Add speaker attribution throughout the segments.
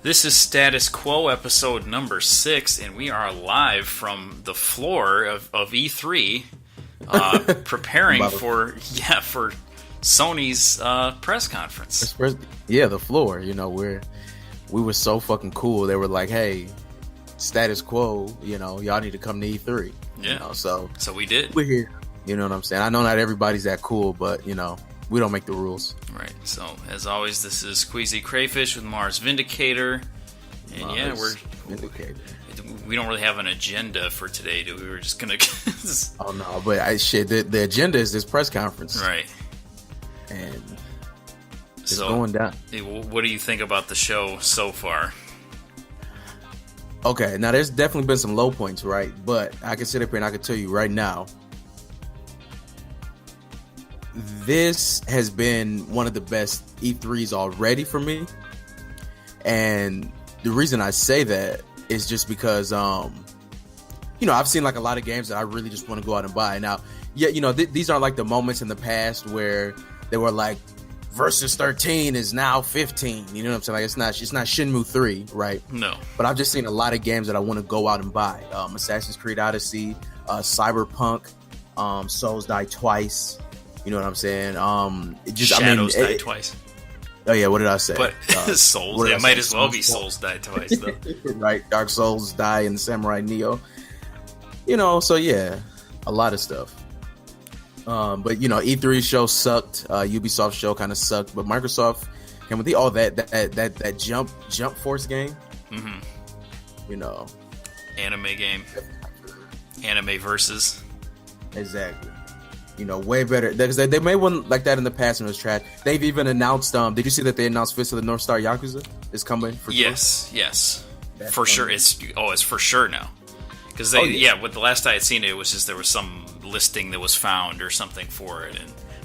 Speaker 1: This is Status Quo episode number 6, and we are live from the floor of E3, preparing for Sony's press conference.
Speaker 2: Yeah, the floor. You know, we were so fucking cool. They were like, "Hey, Status Quo, you know, y'all need to come to E3."
Speaker 1: Yeah.
Speaker 2: You know, so
Speaker 1: we did.
Speaker 2: We're here. You know what I'm saying? I know not everybody's that cool, but you know, we don't make the rules.
Speaker 1: Right. So as always, this is Queasy Crayfish with Mars Vindicator, and
Speaker 2: Vindicator.
Speaker 1: We don't really have an agenda for today, do we? We're just gonna.
Speaker 2: Oh no, but the agenda is this press conference,
Speaker 1: right?
Speaker 2: And it's going down.
Speaker 1: What do you think about the show so far?
Speaker 2: Okay, now there's definitely been some low points, right? But I can sit up here and I can tell you right now, this has been one of the best E3s already for me. And the reason I say that is just because, you know, I've seen like a lot of games that I really just want to go out and buy. Now, yeah, you know, these aren't like the moments in the past where they were like, Versus 13 is now 15. You know what I'm saying? Like it's not Shenmue 3, right?
Speaker 1: No.
Speaker 2: But I've just seen a lot of games that I want to go out and buy. Assassin's Creed Odyssey, Cyberpunk, Souls Die Twice. You know what I'm saying?
Speaker 1: Shadows Die Twice.
Speaker 2: Oh yeah, what did I say?
Speaker 1: But Souls, it might as well be Souls Die Twice, though.
Speaker 2: Right, Dark Souls Die and Samurai Neo. You know, so yeah, a lot of stuff. But you know, E3 show sucked. Ubisoft show kind of sucked. But Microsoft came with that Jump Force game.
Speaker 1: Mm-hmm.
Speaker 2: You know,
Speaker 1: anime game, anime versus.
Speaker 2: Exactly. You know, way better because they made one like that in the past and it was trash. They've even announced. Did you see that they announced Fist of the North Star Yakuza is coming? For
Speaker 1: yes,
Speaker 2: sure?
Speaker 1: Yes,
Speaker 2: That's
Speaker 1: for
Speaker 2: coming.
Speaker 1: sure. It's for sure now. Because with the last I had seen it was just there was some listing that was found or something for it,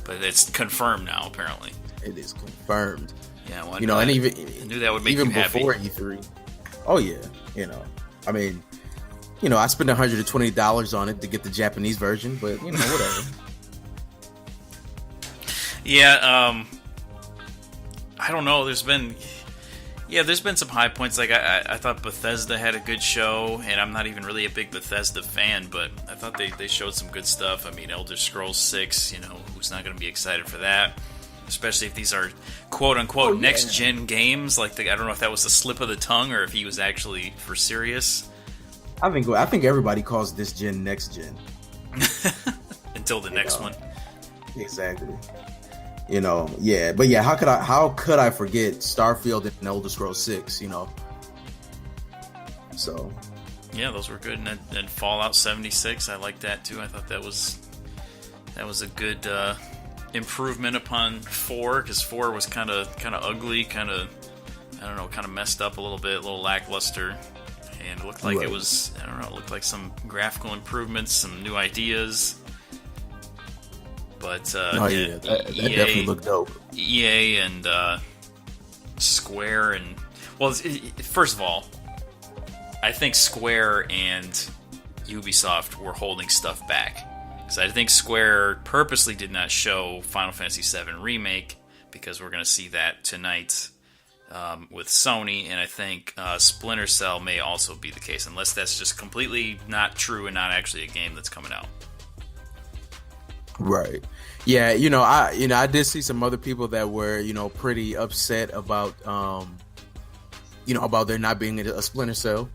Speaker 1: but it's confirmed now apparently.
Speaker 2: It is confirmed.
Speaker 1: Yeah, well,
Speaker 2: you know, and even
Speaker 1: I knew that would make
Speaker 2: even
Speaker 1: you happy.
Speaker 2: Before E3. Oh yeah, you know, I mean, you know, I spent $120 on it to get the Japanese version, but you know, whatever.
Speaker 1: Yeah, I don't know. There's been some high points. Like I thought Bethesda had a good show, and I'm not even really a big Bethesda fan, but I thought they showed some good stuff. I mean, Elder Scrolls 6, you know, who's not going to be excited for that? Especially if these are quote-unquote next-gen games. Like, I don't know if that was a slip of the tongue or if he was actually for serious.
Speaker 2: I think everybody calls this gen next gen.
Speaker 1: Until the next one.
Speaker 2: Exactly. You know, yeah, but yeah, how could I forget Starfield and Elder Scrolls 6? You know, so
Speaker 1: yeah, those were good, and Fallout 76, I like that too. I thought that was a good improvement upon 4 because 4 was kind of ugly, kind of messed up a little bit, a little lackluster, and it looked like it was it looked like some graphical improvements, some new ideas. But
Speaker 2: that definitely looked dope.
Speaker 1: EA and Square and first of all, I think Square and Ubisoft were holding stuff back because I think Square purposely did not show Final Fantasy VII Remake because we're going to see that tonight with Sony, and I think Splinter Cell may also be the case, unless that's just completely not true and not actually a game that's coming out.
Speaker 2: Right. Yeah, I did see some other people that were, pretty upset about about there not being a Splinter Cell.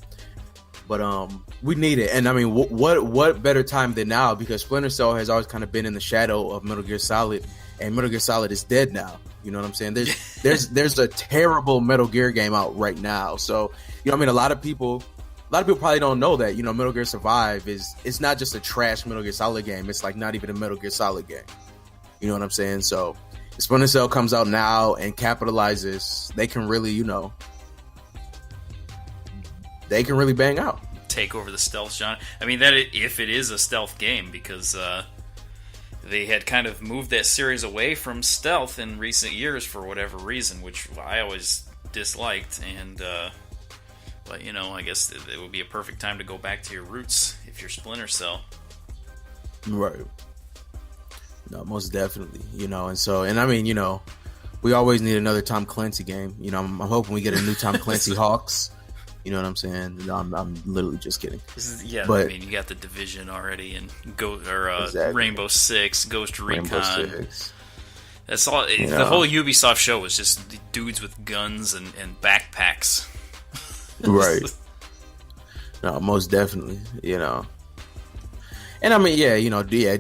Speaker 2: But we need it. And I mean, what better time than now, because Splinter Cell has always kind of been in the shadow of Metal Gear Solid, and Metal Gear Solid is dead now. You know what I'm saying? There's a terrible Metal Gear game out right now. So, a lot of people probably don't know that, Metal Gear Survive it's not just a trash Metal Gear Solid game. It's like not even a Metal Gear Solid game. You know what I'm saying? So if Splinter Cell comes out now and capitalizes, they can really, they can really bang out.
Speaker 1: Take over the stealth genre. I mean, that if it is a stealth game, because they had kind of moved that series away from stealth in recent years for whatever reason, which I always disliked, and but I guess it would be a perfect time to go back to your roots if you're Splinter Cell.
Speaker 2: Right. No, most definitely. And I mean, we always need another Tom Clancy game. You know, I'm hoping we get a new Tom Clancy Hawks. You know what I'm saying? No, I'm literally just kidding.
Speaker 1: But, I mean, you got the Division already, and exactly. Rainbow Six, Ghost Recon. That's all. The whole Ubisoft show was just dudes with guns and backpacks.
Speaker 2: Right. No, most definitely. You know. And I mean,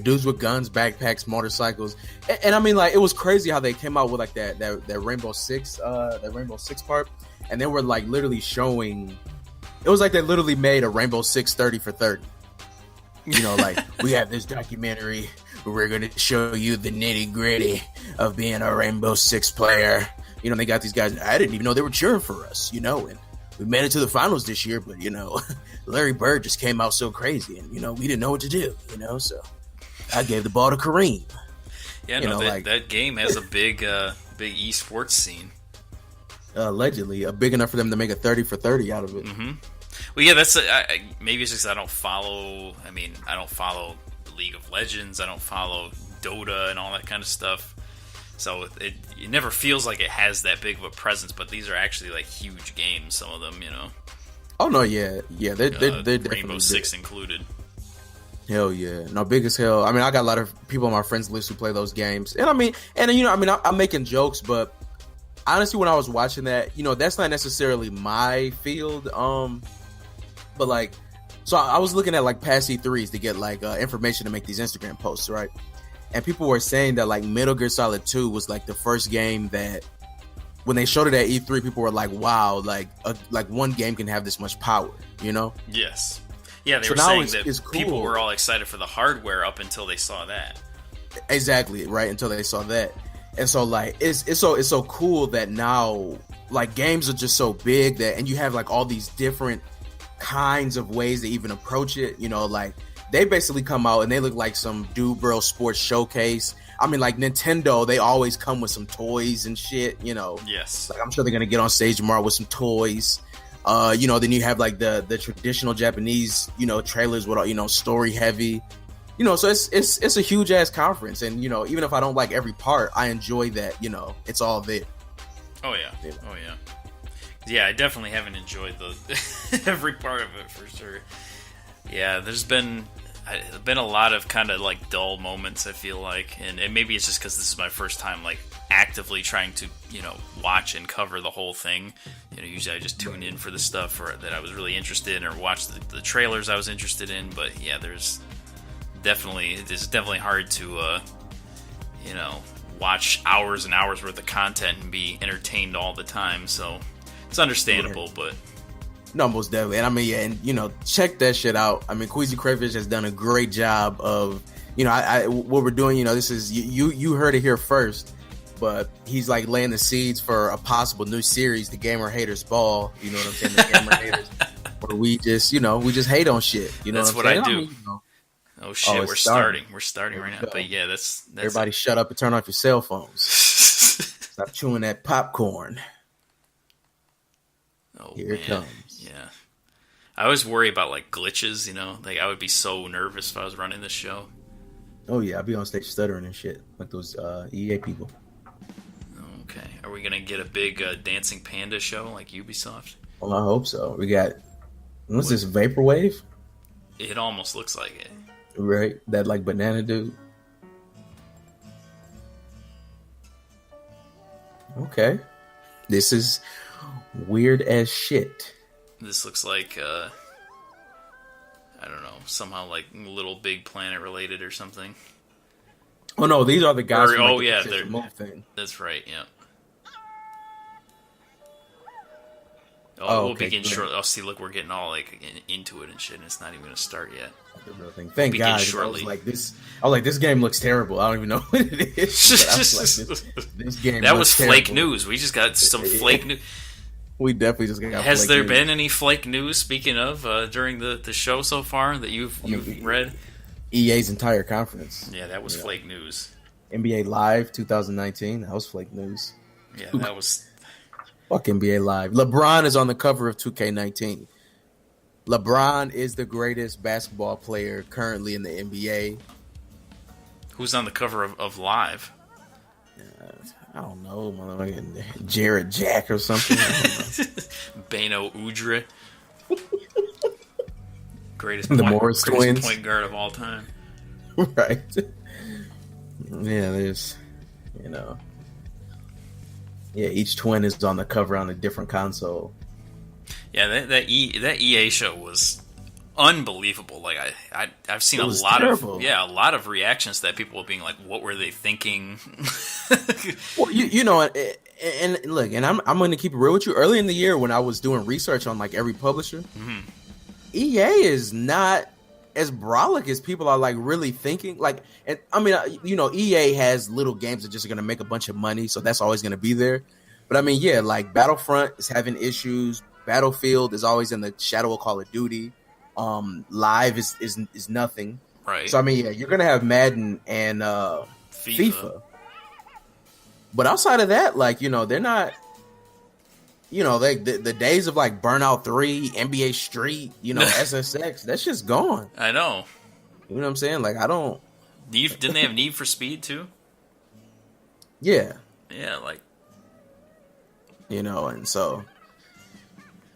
Speaker 2: dudes with guns, backpacks, motorcycles, and I mean, like, it was crazy how they came out with like that Rainbow Six part. And they were like literally showing, it was like they literally made a Rainbow Six 30 for 30. You know, like, we have this documentary where we're going to show you the nitty gritty of being a Rainbow Six player. You know, they got these guys, I didn't even know they were cheering for us, you know, and we made it to the finals this year, but, you know, Larry Bird just came out so crazy and, you know, we didn't know what to do, you know, so I gave the ball to Kareem.
Speaker 1: Yeah, that game has a big esports scene.
Speaker 2: Allegedly, big enough for them to make a 30 for 30 out of it.
Speaker 1: Mm-hmm. Well, yeah, that's maybe it's just I don't follow. I mean, I don't follow League of Legends. I don't follow Dota and all that kind of stuff. So it never feels like it has that big of a presence. But these are actually like huge games. Some of them, you know.
Speaker 2: Oh no, yeah, they're
Speaker 1: Rainbow Six included.
Speaker 2: Hell yeah, no, big as hell. I mean, I got a lot of people on my friends list who play those games, and I mean, I'm making jokes, but honestly, when I was watching that, you know, that's not necessarily my field. But like, so I was looking at like past E3s to get like information to make these Instagram posts, right? And people were saying that like Metal Gear Solid 2 was like the first game that when they showed it at E3, people were like, "Wow, like one game can have this much power," you know?
Speaker 1: Yes. Yeah, they were saying that people were all excited for the hardware up until they saw that.
Speaker 2: Exactly, right? Until they saw that. And so like it's so cool that now like games are just so big that, and you have like all these different kinds of ways to even approach it, you know, like they basically come out and they look like some Dude Bro Sports showcase. I mean, like Nintendo, they always come with some toys and shit, you know.
Speaker 1: Yes.
Speaker 2: Like I'm sure they're gonna get on stage tomorrow with some toys. You know, then you have like the traditional Japanese, you know, trailers with, you know, story heavy. You know, so it's a huge ass conference, and you know, even if I don't like every part, I enjoy that. You know, it's all there.
Speaker 1: Oh yeah, yeah. I definitely haven't enjoyed every part of it for sure. Yeah, there's been a lot of kind of like dull moments. I feel like, and maybe it's just because this is my first time like actively trying to, you know, watch and cover the whole thing. You know, usually I just tune in for the stuff that I was really interested in, or watch the trailers I was interested in. But yeah, it's definitely hard to you know, watch hours and hours worth of content and be entertained all the time. So it's understandable, but
Speaker 2: no, most definitely. And I mean, yeah, and you know, check that shit out. I mean, Queasy Crayfish has done a great job of, you know, what we're doing. You know, this is you heard it here first, but he's like laying the seeds for a possible new series, The Gamer Haters Ball. You know what I'm saying? The Gamer Haters, where we just hate on shit. You know,
Speaker 1: that's what I do. I mean, you know, oh shit, we're starting. We're starting right now. But yeah, that's
Speaker 2: everybody shut up and turn off your cell phones. Stop chewing that popcorn.
Speaker 1: Oh,
Speaker 2: here it comes.
Speaker 1: Yeah. I always worry about like glitches, you know? Like I would be so nervous if I was running this show.
Speaker 2: Oh yeah, I'd be on stage stuttering and shit. Like those EA people.
Speaker 1: Okay. Are we gonna get a big dancing panda show like Ubisoft?
Speaker 2: Well, I hope so. We got what's this, Vaporwave?
Speaker 1: It almost looks like it.
Speaker 2: Right, that like banana dude. Okay, this is weird as shit.
Speaker 1: This looks like I don't know, somehow like Little Big Planet related or something.
Speaker 2: Oh no, these are the guys.
Speaker 1: They're thing. That's right. Yeah. We'll begin shortly. Oh, see, look, we're getting all like into it and shit, and it's not even going to start yet.
Speaker 2: Thank God. Shortly. I was like, this game looks terrible. I don't even know what it is. This game.
Speaker 1: That was flake news. We just got some flake news.
Speaker 2: We definitely just got.
Speaker 1: Has there been any flake news? Speaking of, during the show so far that you've read?
Speaker 2: EA's entire conference.
Speaker 1: Yeah, that was flake news.
Speaker 2: NBA Live 2019. That was flake news.
Speaker 1: Yeah, that was.
Speaker 2: Fuck NBA Live. LeBron is on the cover of 2K19. LeBron is the greatest basketball player currently in the NBA.
Speaker 1: Who's on the cover of Live?
Speaker 2: I don't know, motherfucking Jared Jack or something.
Speaker 1: Bano Udra. Greatest
Speaker 2: The Morris twins.
Speaker 1: point guard of all time.
Speaker 2: Right. Yeah, there's, you know. Yeah, each twin is on the cover on a different console.
Speaker 1: Yeah, that EA show was unbelievable. Like I've seen a lot
Speaker 2: terrible.
Speaker 1: a lot of reactions to that, people being like, what were they thinking?
Speaker 2: Well, you know, and look, and I'm going to keep it real with you. Early in the year when I was doing research on like every publisher, EA is not as brolic as people are like really thinking. Like, and I mean, you know, EA has little games that just are going to make a bunch of money, so that's always going to be there. But I mean, yeah, like Battlefront is having issues. Battlefield is always in the shadow of Call of Duty. Live is nothing.
Speaker 1: Right.
Speaker 2: So I mean, yeah, you're gonna have Madden and FIFA. But outside of that, like, you know, they're not. You know, the days of like Burnout 3, NBA Street, you know, SSX, that's just gone.
Speaker 1: I know.
Speaker 2: You know what I'm saying? Like, I don't.
Speaker 1: Didn't they have Need for Speed too?
Speaker 2: Yeah.
Speaker 1: Yeah, like.
Speaker 2: You know, and so.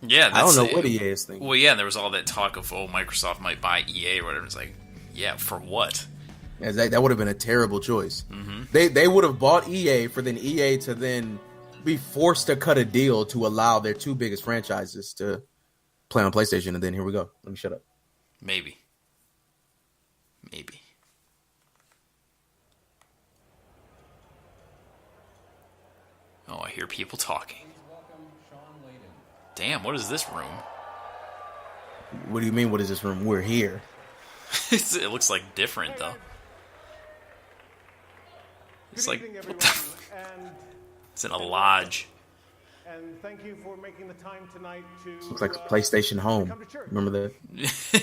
Speaker 1: Yeah,
Speaker 2: I don't know what EA is thinking.
Speaker 1: Well, yeah, there was all that talk of, Microsoft might buy EA or whatever. It's like, yeah, for what?
Speaker 2: Yeah, that would have been a terrible choice.
Speaker 1: Mm-hmm.
Speaker 2: They would have bought EA for then EA to then be forced to cut a deal to allow their two biggest franchises to play on PlayStation, and then here we go. Let me shut up.
Speaker 1: Maybe. Oh, I hear people talking. Damn, what is this room?
Speaker 2: What do you mean, what is this room? We're here.
Speaker 1: It looks like different, though. It's like, what the it's in a lodge.
Speaker 3: And thank you for making the time tonight to.
Speaker 2: Looks like PlayStation Home. Remember that?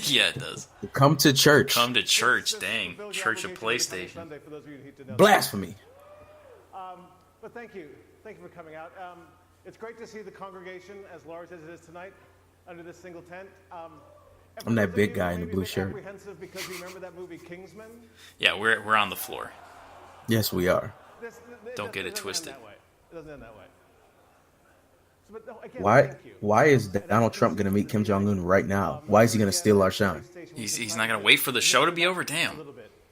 Speaker 1: Yeah, it does.
Speaker 2: Come to church.
Speaker 1: Come to church, dang. Church of PlayStation.
Speaker 2: Blasphemy.
Speaker 3: But thank you for coming out. It's great to see the congregation as large as it is tonight under this single tent.
Speaker 2: I'm that big guy in the blue shirt.
Speaker 3: Because you remember that movie Kingsman?
Speaker 1: Yeah, we're on the floor.
Speaker 2: Yes, we are.
Speaker 1: Don't get it twisted.
Speaker 3: It doesn't end that way. So, but no, again,
Speaker 2: Why is Donald Trump going to meet Kim Jong-un right now? Why is he going to steal our shine?
Speaker 1: He's not going to wait for the show to be over? Damn.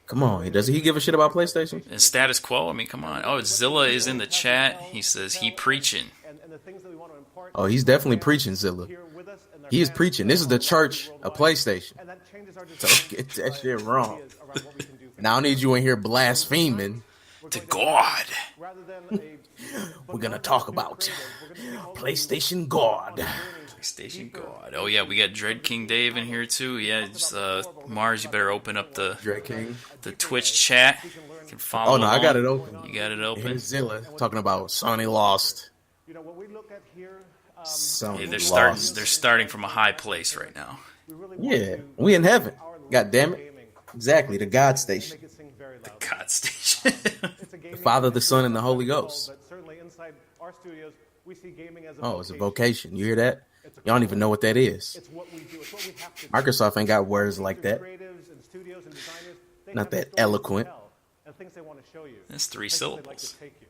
Speaker 2: Come on, doesn't he give a shit about PlayStation?
Speaker 1: And status quo? I mean, come on. Oh, Zilla is in the chat. He says he preaching.
Speaker 2: Oh, he's definitely preaching, Zilla. He is preaching. This is the church of PlayStation. Don't get that shit wrong. And I don't need you in here blaspheming.
Speaker 1: To God.
Speaker 2: We're going to talk about PlayStation God.
Speaker 1: PlayStation God. Oh, yeah, we got Dread King Dave in here, too. Yeah, just, Mars, you better open up the
Speaker 2: Dread King.
Speaker 1: The Twitch chat. You can follow
Speaker 2: Oh, no,
Speaker 1: along.
Speaker 2: I got it open.
Speaker 1: You got it open.
Speaker 2: Here's Zilla talking about Sony lost.
Speaker 3: You know, what we look at here,
Speaker 2: Sony
Speaker 1: they're starting from a high place right now.
Speaker 2: Yeah, we in heaven. God damn it. Exactly, the God station.
Speaker 1: The God station.
Speaker 2: The Father, the Son, and the Holy Ghost.
Speaker 3: But certainly inside our studios, we see gaming as a
Speaker 2: Oh, it's a vocation. You hear that? Y'all don't even know what that is.
Speaker 3: It's what we do. It's what we have to do.
Speaker 2: Microsoft ain't got words like that.
Speaker 3: Creatives and studios and designers, they
Speaker 2: Not
Speaker 3: have
Speaker 2: that
Speaker 3: stories to
Speaker 2: eloquent.
Speaker 3: tell and things they want to show you.
Speaker 1: That's 3
Speaker 3: Places they'd like
Speaker 1: syllables.
Speaker 3: to take you.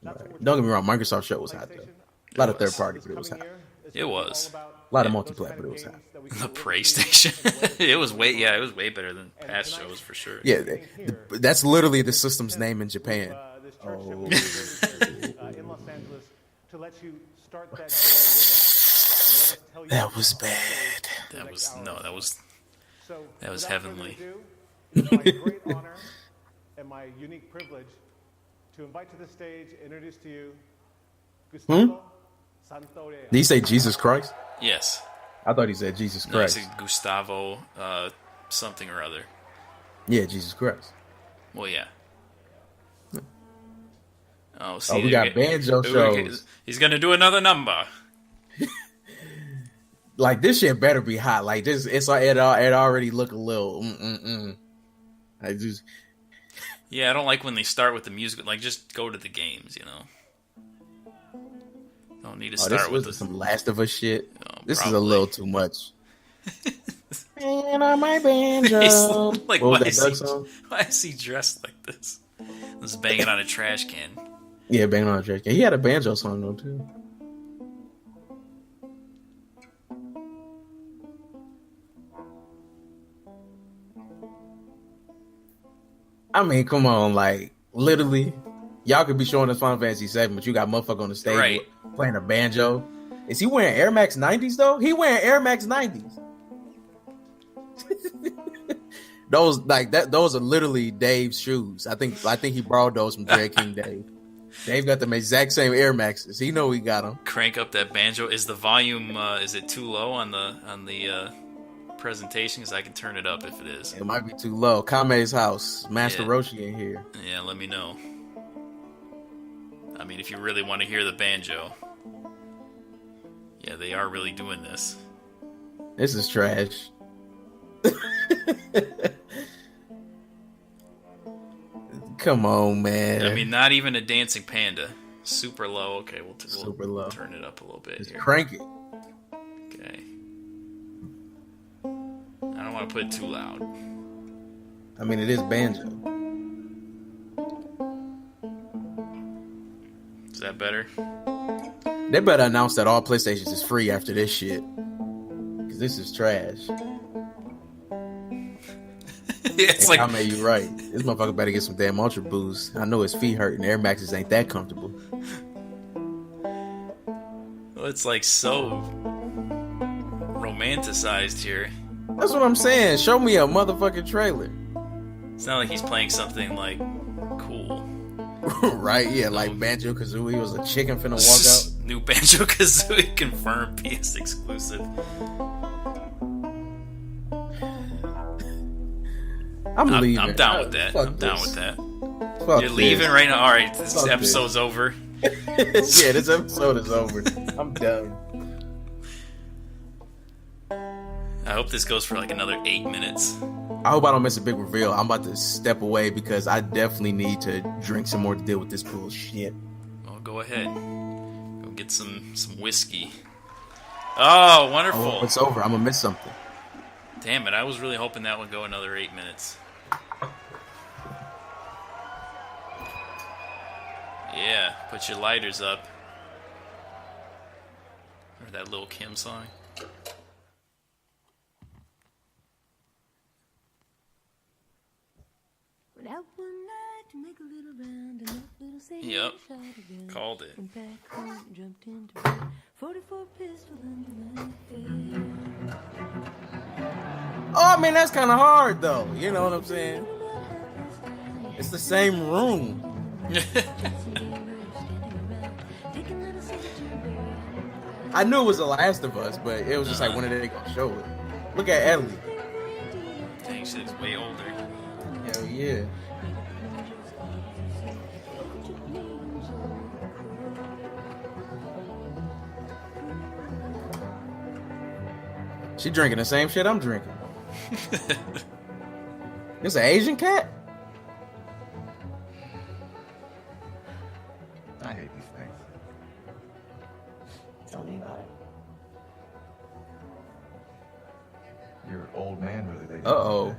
Speaker 3: That's what we're
Speaker 2: Don't get me wrong, Microsoft show was hot though. A lot of third party, but it was hot.
Speaker 1: It was.
Speaker 2: A lot of multiplayer, but it was hot.
Speaker 1: The PlayStation. It was way better than past shows for sure.
Speaker 2: Yeah, that's literally the system's name in Japan.
Speaker 3: In Los Angeles to let you start that journey with us and let us tell you
Speaker 2: That was bad.
Speaker 1: That was heavenly.
Speaker 3: It's my great honor and my unique privilege to invite to the stage, introduce to you Gustavo Santorea.
Speaker 2: Did he say Jesus Christ?
Speaker 1: Yes.
Speaker 2: I thought he said Jesus
Speaker 1: No,
Speaker 2: Christ.
Speaker 1: it's Gustavo something or other.
Speaker 2: Yeah, Jesus Christ.
Speaker 1: Well, yeah. Oh, see,
Speaker 2: we got banjo shows.
Speaker 1: He's gonna do another number.
Speaker 2: Like, this shit better be hot. Like, this, it already look a little. I just.
Speaker 1: Yeah, I don't like when they start with the music. Like, just go to the games, you know. Don't need to start with
Speaker 2: some Last of Us shit.
Speaker 1: Oh,
Speaker 2: this
Speaker 1: probably.
Speaker 2: is a little too much. And on my banjo.
Speaker 1: Like,
Speaker 2: What was
Speaker 1: why
Speaker 2: that Doug song?
Speaker 1: why is he dressed like this? Let's bang it on a trash can.
Speaker 2: Yeah, banging on Drake. He had a banjo song though too. I mean, come on, like literally, y'all could be showing us Final Fantasy 7, but you got motherfucker on the stage
Speaker 1: Right.
Speaker 2: playing a banjo. Is he wearing Air Max 90s though? He wearing Air Max 90s. Those like that. Those are literally Dave's shoes. I think he borrowed those from Dread King Dave. Dave got them exact same Air Maxes. He know he got them.
Speaker 1: Crank up that banjo. Is the volume? Is it too low on the presentation? Because I can turn it up if it is.
Speaker 2: It might be too low. Kame's house. Master
Speaker 1: Yeah.
Speaker 2: Roshi in here.
Speaker 1: Yeah, let me know. I mean, if you really want to hear the banjo. Yeah, they are really doing this.
Speaker 2: This is trash. Come on, man.
Speaker 1: I mean, not even a dancing panda. Super low. Okay, we'll
Speaker 2: Super low.
Speaker 1: turn it up a little bit
Speaker 2: Just
Speaker 1: here.
Speaker 2: crank it.
Speaker 1: Okay. I don't want to put it too loud.
Speaker 2: I mean, it is banjo.
Speaker 1: Is that better?
Speaker 2: They better announce that all PlayStations is free after this shit. Because this is trash.
Speaker 1: It's like,
Speaker 2: Kame, you right. This motherfucker better get some damn Ultra Boost. I know his feet hurt and Air Maxes ain't that comfortable.
Speaker 1: well, it's like so romanticized here.
Speaker 2: That's what I'm saying. Show me a motherfucking trailer.
Speaker 1: It's not like he's playing something like cool.
Speaker 2: Right? Yeah, like Banjo Kazooie was a chicken finna walk out.
Speaker 1: New Banjo Kazooie confirmed PS exclusive.
Speaker 2: I'm leaving.
Speaker 1: I'm down with that.
Speaker 2: Fuck
Speaker 1: I'm down
Speaker 2: this.
Speaker 1: with that.
Speaker 2: Fuck
Speaker 1: You're
Speaker 2: this.
Speaker 1: leaving right now? Alright, this
Speaker 2: Fuck
Speaker 1: episode's over.
Speaker 2: Yeah, this episode is over. I'm done.
Speaker 1: I hope this goes for like another 8 minutes.
Speaker 2: I hope I don't miss a big reveal. I'm about to step away because I definitely need to drink some more to deal with this bullshit.
Speaker 1: Well, go ahead. Go get some whiskey. Oh, wonderful.
Speaker 2: Oh, it's over. I'm gonna miss something.
Speaker 1: Damn it, I was really hoping that would go another 8 minutes. Yeah, put your lighters up. Or that Lil Kim song. Yep, called it.
Speaker 2: Oh, I mean, that's kind of hard, though. You know what I'm saying? It's the same room. I knew it was The Last of Us, but it was just like, when are they gonna show it? Look at Ellie.
Speaker 1: Dang, she's way older.
Speaker 2: Hell yeah. She drinking the same shit I'm drinking. This an Asian cat?
Speaker 4: I hate these things. Tell me about it. Your old man really they
Speaker 2: Uh-oh.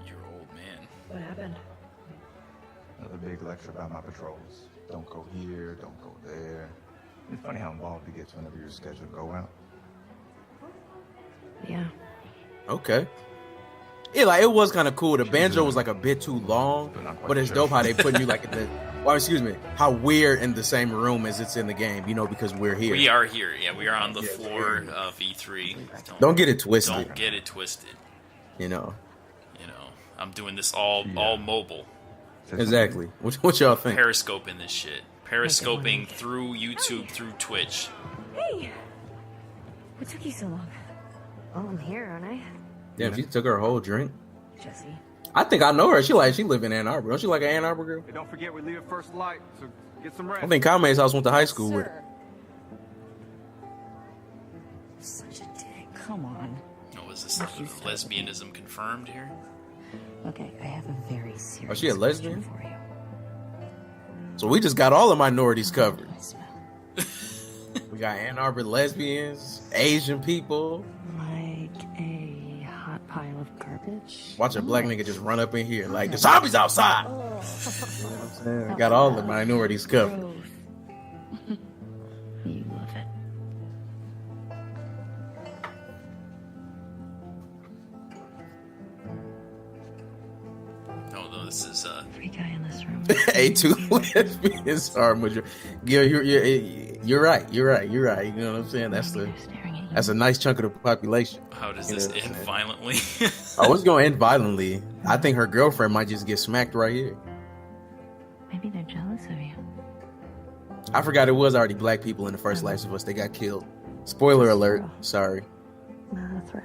Speaker 1: Your old man.
Speaker 5: What happened?
Speaker 4: Another big lecture about my patrols. Don't go here, don't go there. It's funny how involved he gets whenever you're scheduled to go out.
Speaker 5: Yeah.
Speaker 2: Okay. Yeah, like it was kind of cool. The banjo was like a bit too long, but it's dope how they put you like in the. Well, excuse me, how we're in the same room as it's in the game. You know, because we're here.
Speaker 1: We are here. Yeah, we are on the floor of E3.
Speaker 2: Don't get it twisted.
Speaker 1: Don't get it twisted.
Speaker 2: You know.
Speaker 1: You know, I'm doing this all mobile.
Speaker 2: Exactly. What y'all think?
Speaker 1: Periscoping this shit. Periscoping through YouTube, through Twitch.
Speaker 5: Hey! What took you so long? Oh, I'm here, aren't I?
Speaker 2: Damn, she took her whole drink.
Speaker 5: Jesse.
Speaker 2: I think I know her. She live in Ann Arbor. Don't she like an Ann Arbor girl?
Speaker 6: Hey, don't forget we leave at first light, so get some rest.
Speaker 2: I think Kame's house went to high school with her.
Speaker 5: Such a dick. Come on.
Speaker 1: Oh, is this lesbianism confirmed here?
Speaker 5: Okay, I have a very serious
Speaker 2: Oh, she a lesbian?
Speaker 5: question for you.
Speaker 2: So we just got all the minorities covered.
Speaker 5: I smell
Speaker 2: We got Ann Arbor lesbians, Asian people.
Speaker 5: like a hot pile of garbage.
Speaker 2: Watch a black nigga just run up in here like the zombies outside. You know what I'm saying? Got all the minorities covered.
Speaker 5: Gross. You love it.
Speaker 1: Oh, no, this is
Speaker 5: Every guy in this room.
Speaker 2: A2 lesbians are majority. You're right. You know what I'm saying? That's a nice chunk of the population.
Speaker 1: how does
Speaker 2: You know
Speaker 1: this
Speaker 2: what I'm
Speaker 1: end
Speaker 2: saying?
Speaker 1: violently?
Speaker 2: Oh, it's gonna end violently. I think her girlfriend might just get smacked right here.
Speaker 5: Maybe they're jealous of you.
Speaker 2: I forgot it was already black people in the first Last of Us. They got killed. Spoiler alert. Sorry.
Speaker 5: Not a threat.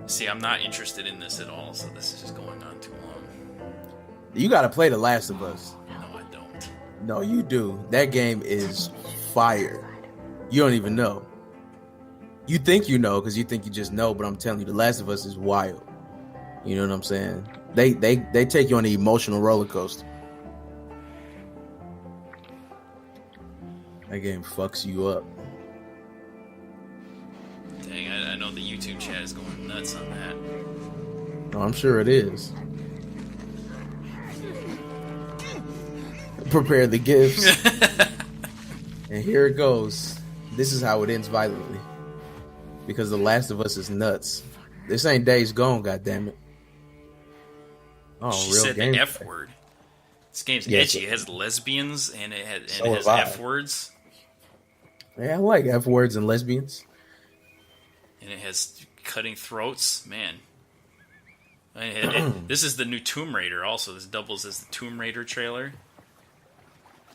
Speaker 1: See, I'm not interested in this at all, so this is just going on too long.
Speaker 2: You gotta play The Last of Us.
Speaker 1: No, I don't.
Speaker 2: No, you do. That game is fire. You don't even know. You think you know because you think you just know, but I'm telling you, The Last of Us is wild. You know what I'm saying? They take you on an emotional roller coaster. That game fucks you up.
Speaker 1: Dang, I know the YouTube chat is going nuts on that.
Speaker 2: No, I'm sure it is. Prepare the gifts. And here it goes. This is how it ends violently. Because The Last of Us is nuts. This ain't Days Gone, goddammit. Oh,
Speaker 1: She
Speaker 2: real
Speaker 1: said
Speaker 2: game.
Speaker 1: the F word. This game's
Speaker 2: Yes.
Speaker 1: edgy. It has lesbians and it has,
Speaker 2: So
Speaker 1: and it has
Speaker 2: have I.
Speaker 1: F words.
Speaker 2: Yeah, I like F words and lesbians.
Speaker 1: And it has cutting throats. Man. This is the new Tomb Raider also. This doubles as the Tomb Raider trailer.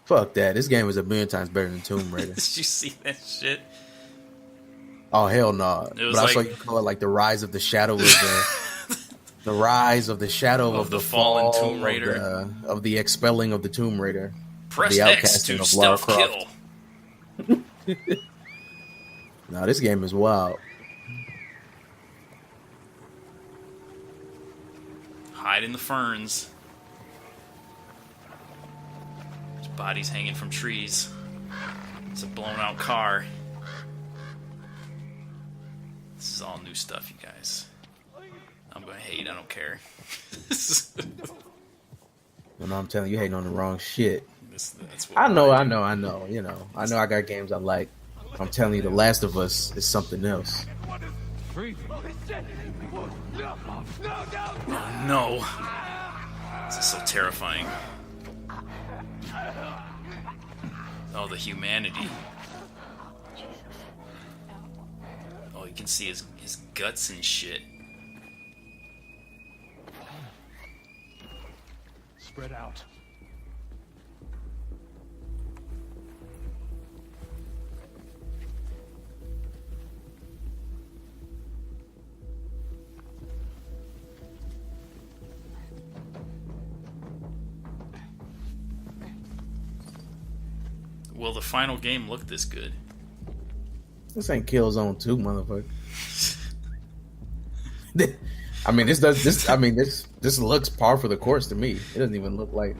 Speaker 2: Fuck that. This game is a million times better than Tomb Raider.
Speaker 1: Did you see that shit?
Speaker 2: Oh, hell no.
Speaker 1: It was
Speaker 2: But I saw
Speaker 1: like-
Speaker 2: you call it like the rise of the shadow of the rise of the shadow of the
Speaker 1: fallen
Speaker 2: fall
Speaker 1: Tomb Raider.
Speaker 2: of the expelling of the Tomb Raider.
Speaker 1: Press
Speaker 2: The
Speaker 1: X
Speaker 2: outcasting
Speaker 1: to
Speaker 2: of Lara
Speaker 1: stealth
Speaker 2: Croft.
Speaker 1: kill.
Speaker 2: No, this game is wild.
Speaker 1: Hide in the ferns. There's bodies hanging from trees. It's a blown out car. This is all new stuff, you guys. I'm gonna hate, I don't care.
Speaker 2: You know, I'm telling you, hating on the wrong shit.
Speaker 1: That's what
Speaker 2: I know. You know, I know I got games I like. I'm telling you, The Last of Us is something else.
Speaker 1: No. This is so terrifying. Oh, the humanity. Oh, you can see his guts and shit.
Speaker 3: Spread out.
Speaker 1: Will the final game look this good?
Speaker 2: This ain't Killzone 2, motherfucker. I mean, this looks par for the course to me. It doesn't even look like.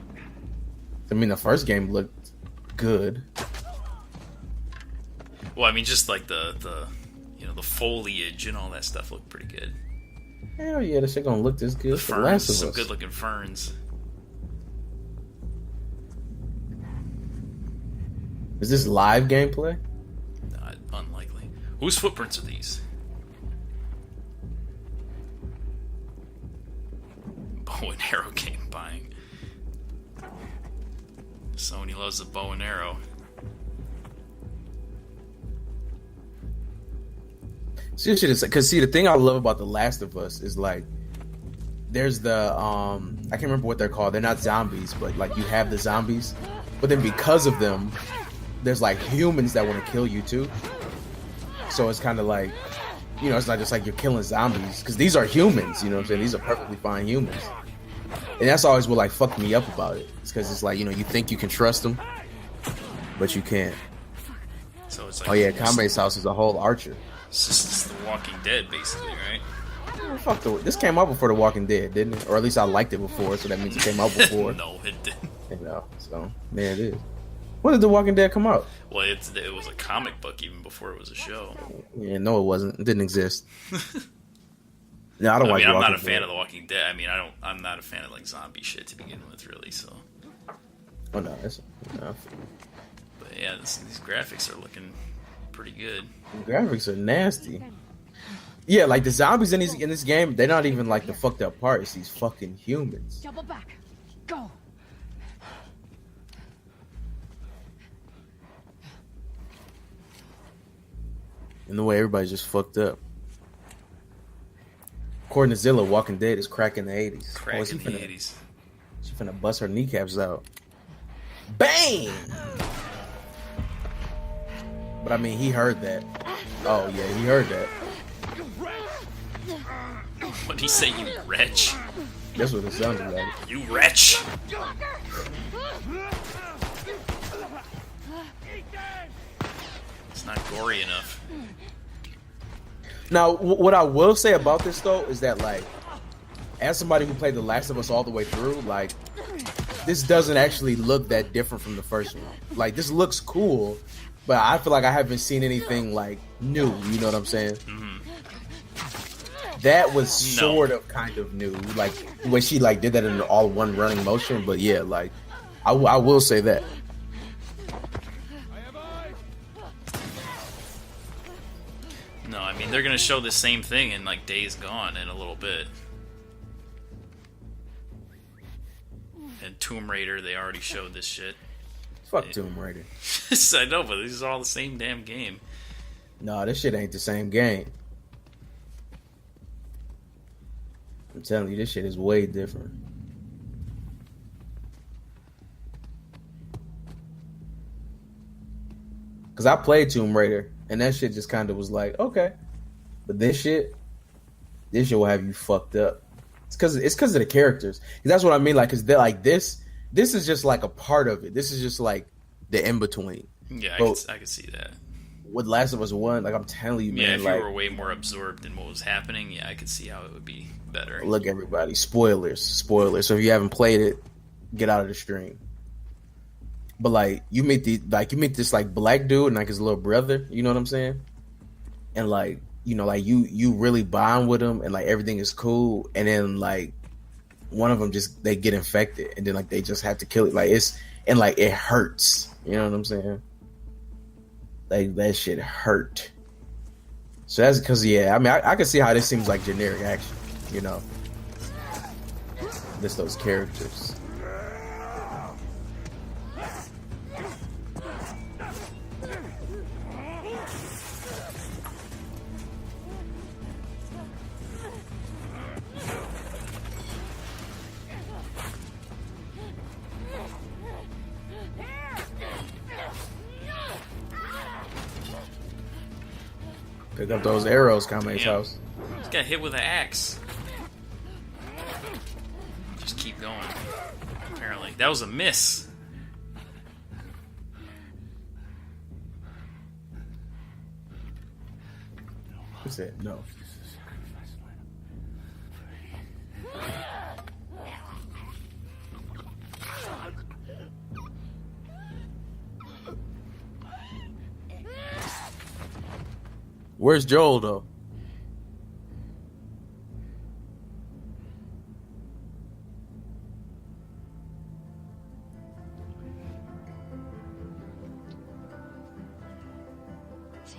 Speaker 2: I mean, the first game looked good.
Speaker 1: Well, I mean, just like the foliage and all that stuff looked pretty good.
Speaker 2: Hell yeah, this shit gonna look this good.
Speaker 1: The
Speaker 2: for The Last
Speaker 1: ferns,
Speaker 2: of
Speaker 1: some
Speaker 2: Us.
Speaker 1: good looking ferns.
Speaker 2: Is this live gameplay?
Speaker 1: Unlikely. Whose footprints are these? Bow and arrow game buying. Sony loves the bow and arrow.
Speaker 2: See, shit is because the thing I love about The Last of Us is like, there's the I can't remember what they're called. They're not zombies, but like you have the zombies, but then because of them, there's like humans that want to kill you too. So it's kind of like, you know, it's not just like you're killing zombies because these are humans. You know what I'm saying? These are perfectly fine humans, and that's always what like fucked me up about it. It's because it's like, you know, you think you can trust them, but you can't.
Speaker 1: So it's like,
Speaker 2: Oh yeah, Kame's house is a whole archer.
Speaker 1: It's just The Walking Dead, basically, right?
Speaker 2: Fuck this came out before The Walking Dead, didn't it? Or at least I liked it before, so that means it came out before.
Speaker 1: No, it didn't.
Speaker 2: You know, so there it is. When did The Walking Dead come out?
Speaker 1: Well, it was a comic book even before it was a show.
Speaker 2: Yeah, no, it wasn't. It didn't exist. No, I don't watch.
Speaker 1: I'm
Speaker 2: Walking
Speaker 1: not a fan
Speaker 2: Dead.
Speaker 1: of The Walking Dead. I mean, I'm not a fan of like zombie shit to begin with, really. So,
Speaker 2: Oh no, that's no.
Speaker 1: but yeah, these graphics are looking pretty good.
Speaker 2: The graphics are nasty. Yeah, like the zombies in this game, they're not even like the fucked up part. It's these fucking humans.
Speaker 5: Double back. Go.
Speaker 2: And the way everybody's just fucked up. According to Zilla, Walking Dead is crack in the 80s.
Speaker 1: Crack
Speaker 2: is
Speaker 1: in
Speaker 2: he
Speaker 1: the
Speaker 2: finna-
Speaker 1: 80s.
Speaker 2: She finna bust her kneecaps out. Bang! But I mean, he heard that. Oh yeah, he heard that.
Speaker 1: What did he say, you wretch?
Speaker 2: That's what it sounded like.
Speaker 1: You wretch! It's not gory enough.
Speaker 2: Now, what I will say about this though is that, like, as somebody who played The Last of Us all the way through, like, this doesn't actually look that different from the first one. Like, this looks cool, but I feel like I haven't seen anything like new. You know what I'm saying?
Speaker 1: Mm-hmm.
Speaker 2: That was sort of kind of new, like when she like did that in all one running motion. But yeah, like I will say that.
Speaker 1: No, I mean, they're gonna show the same thing in like Days Gone in a little bit. And Tomb Raider, they already showed this shit.
Speaker 2: Fuck Tomb Raider.
Speaker 1: I know, but these are all the same damn game.
Speaker 2: No, this shit ain't the same game. I'm telling you, this shit is way different. Cause I played Tomb Raider, and that shit just kind of was like, okay, but this shit will have you fucked up. It's cause of the characters. That's what I mean. Like, cause they're like this is just like a part of it. This is just like the in between.
Speaker 1: Yeah, I could see that.
Speaker 2: With Last of Us 1, like I'm telling you, man,
Speaker 1: Yeah, if
Speaker 2: like,
Speaker 1: you were way more absorbed in what was happening, yeah, I could see how it would be better.
Speaker 2: look, everybody, spoilers. So if you haven't played it, get out of the stream. But like you meet this like black dude and like his little brother, you know what I'm saying? And like, you know, like you really bond with him and like everything is cool, and then like one of them they get infected and then like they just have to kill it. Like it hurts. You know what I'm saying? Like that shit hurt. So that's because I mean I can see how this seems like generic action, you know. Just those characters. Pick up those arrows, Kame's house.
Speaker 1: Just got hit with an axe. Just keep going. Apparently. That was a miss.
Speaker 2: He said no. Where's Joel though?
Speaker 5: See,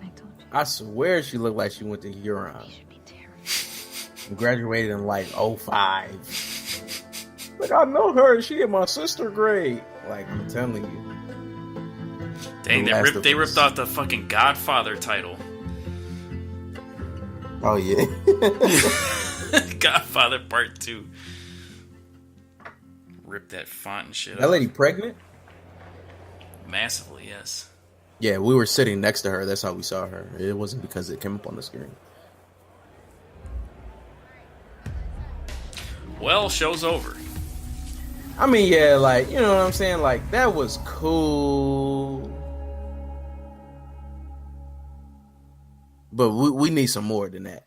Speaker 5: I told you.
Speaker 2: I swear she looked like she went to Huron.
Speaker 5: You should be terrified.
Speaker 2: And graduated in like '05. Like, I know her. She in my sister grade. Like, I'm telling you.
Speaker 1: Dang, they ripped off the fucking Godfather title.
Speaker 2: Oh yeah.
Speaker 1: Godfather Part 2. Rip that font and shit
Speaker 2: That
Speaker 1: off.
Speaker 2: lady pregnant?
Speaker 1: Massively, yes.
Speaker 2: Yeah, we were sitting next to her. That's how we saw her. It wasn't because it came up on the screen.
Speaker 1: Well, show's over.
Speaker 2: I mean, yeah, like, you know what I'm saying? Like, that was cool. But we need some more than that.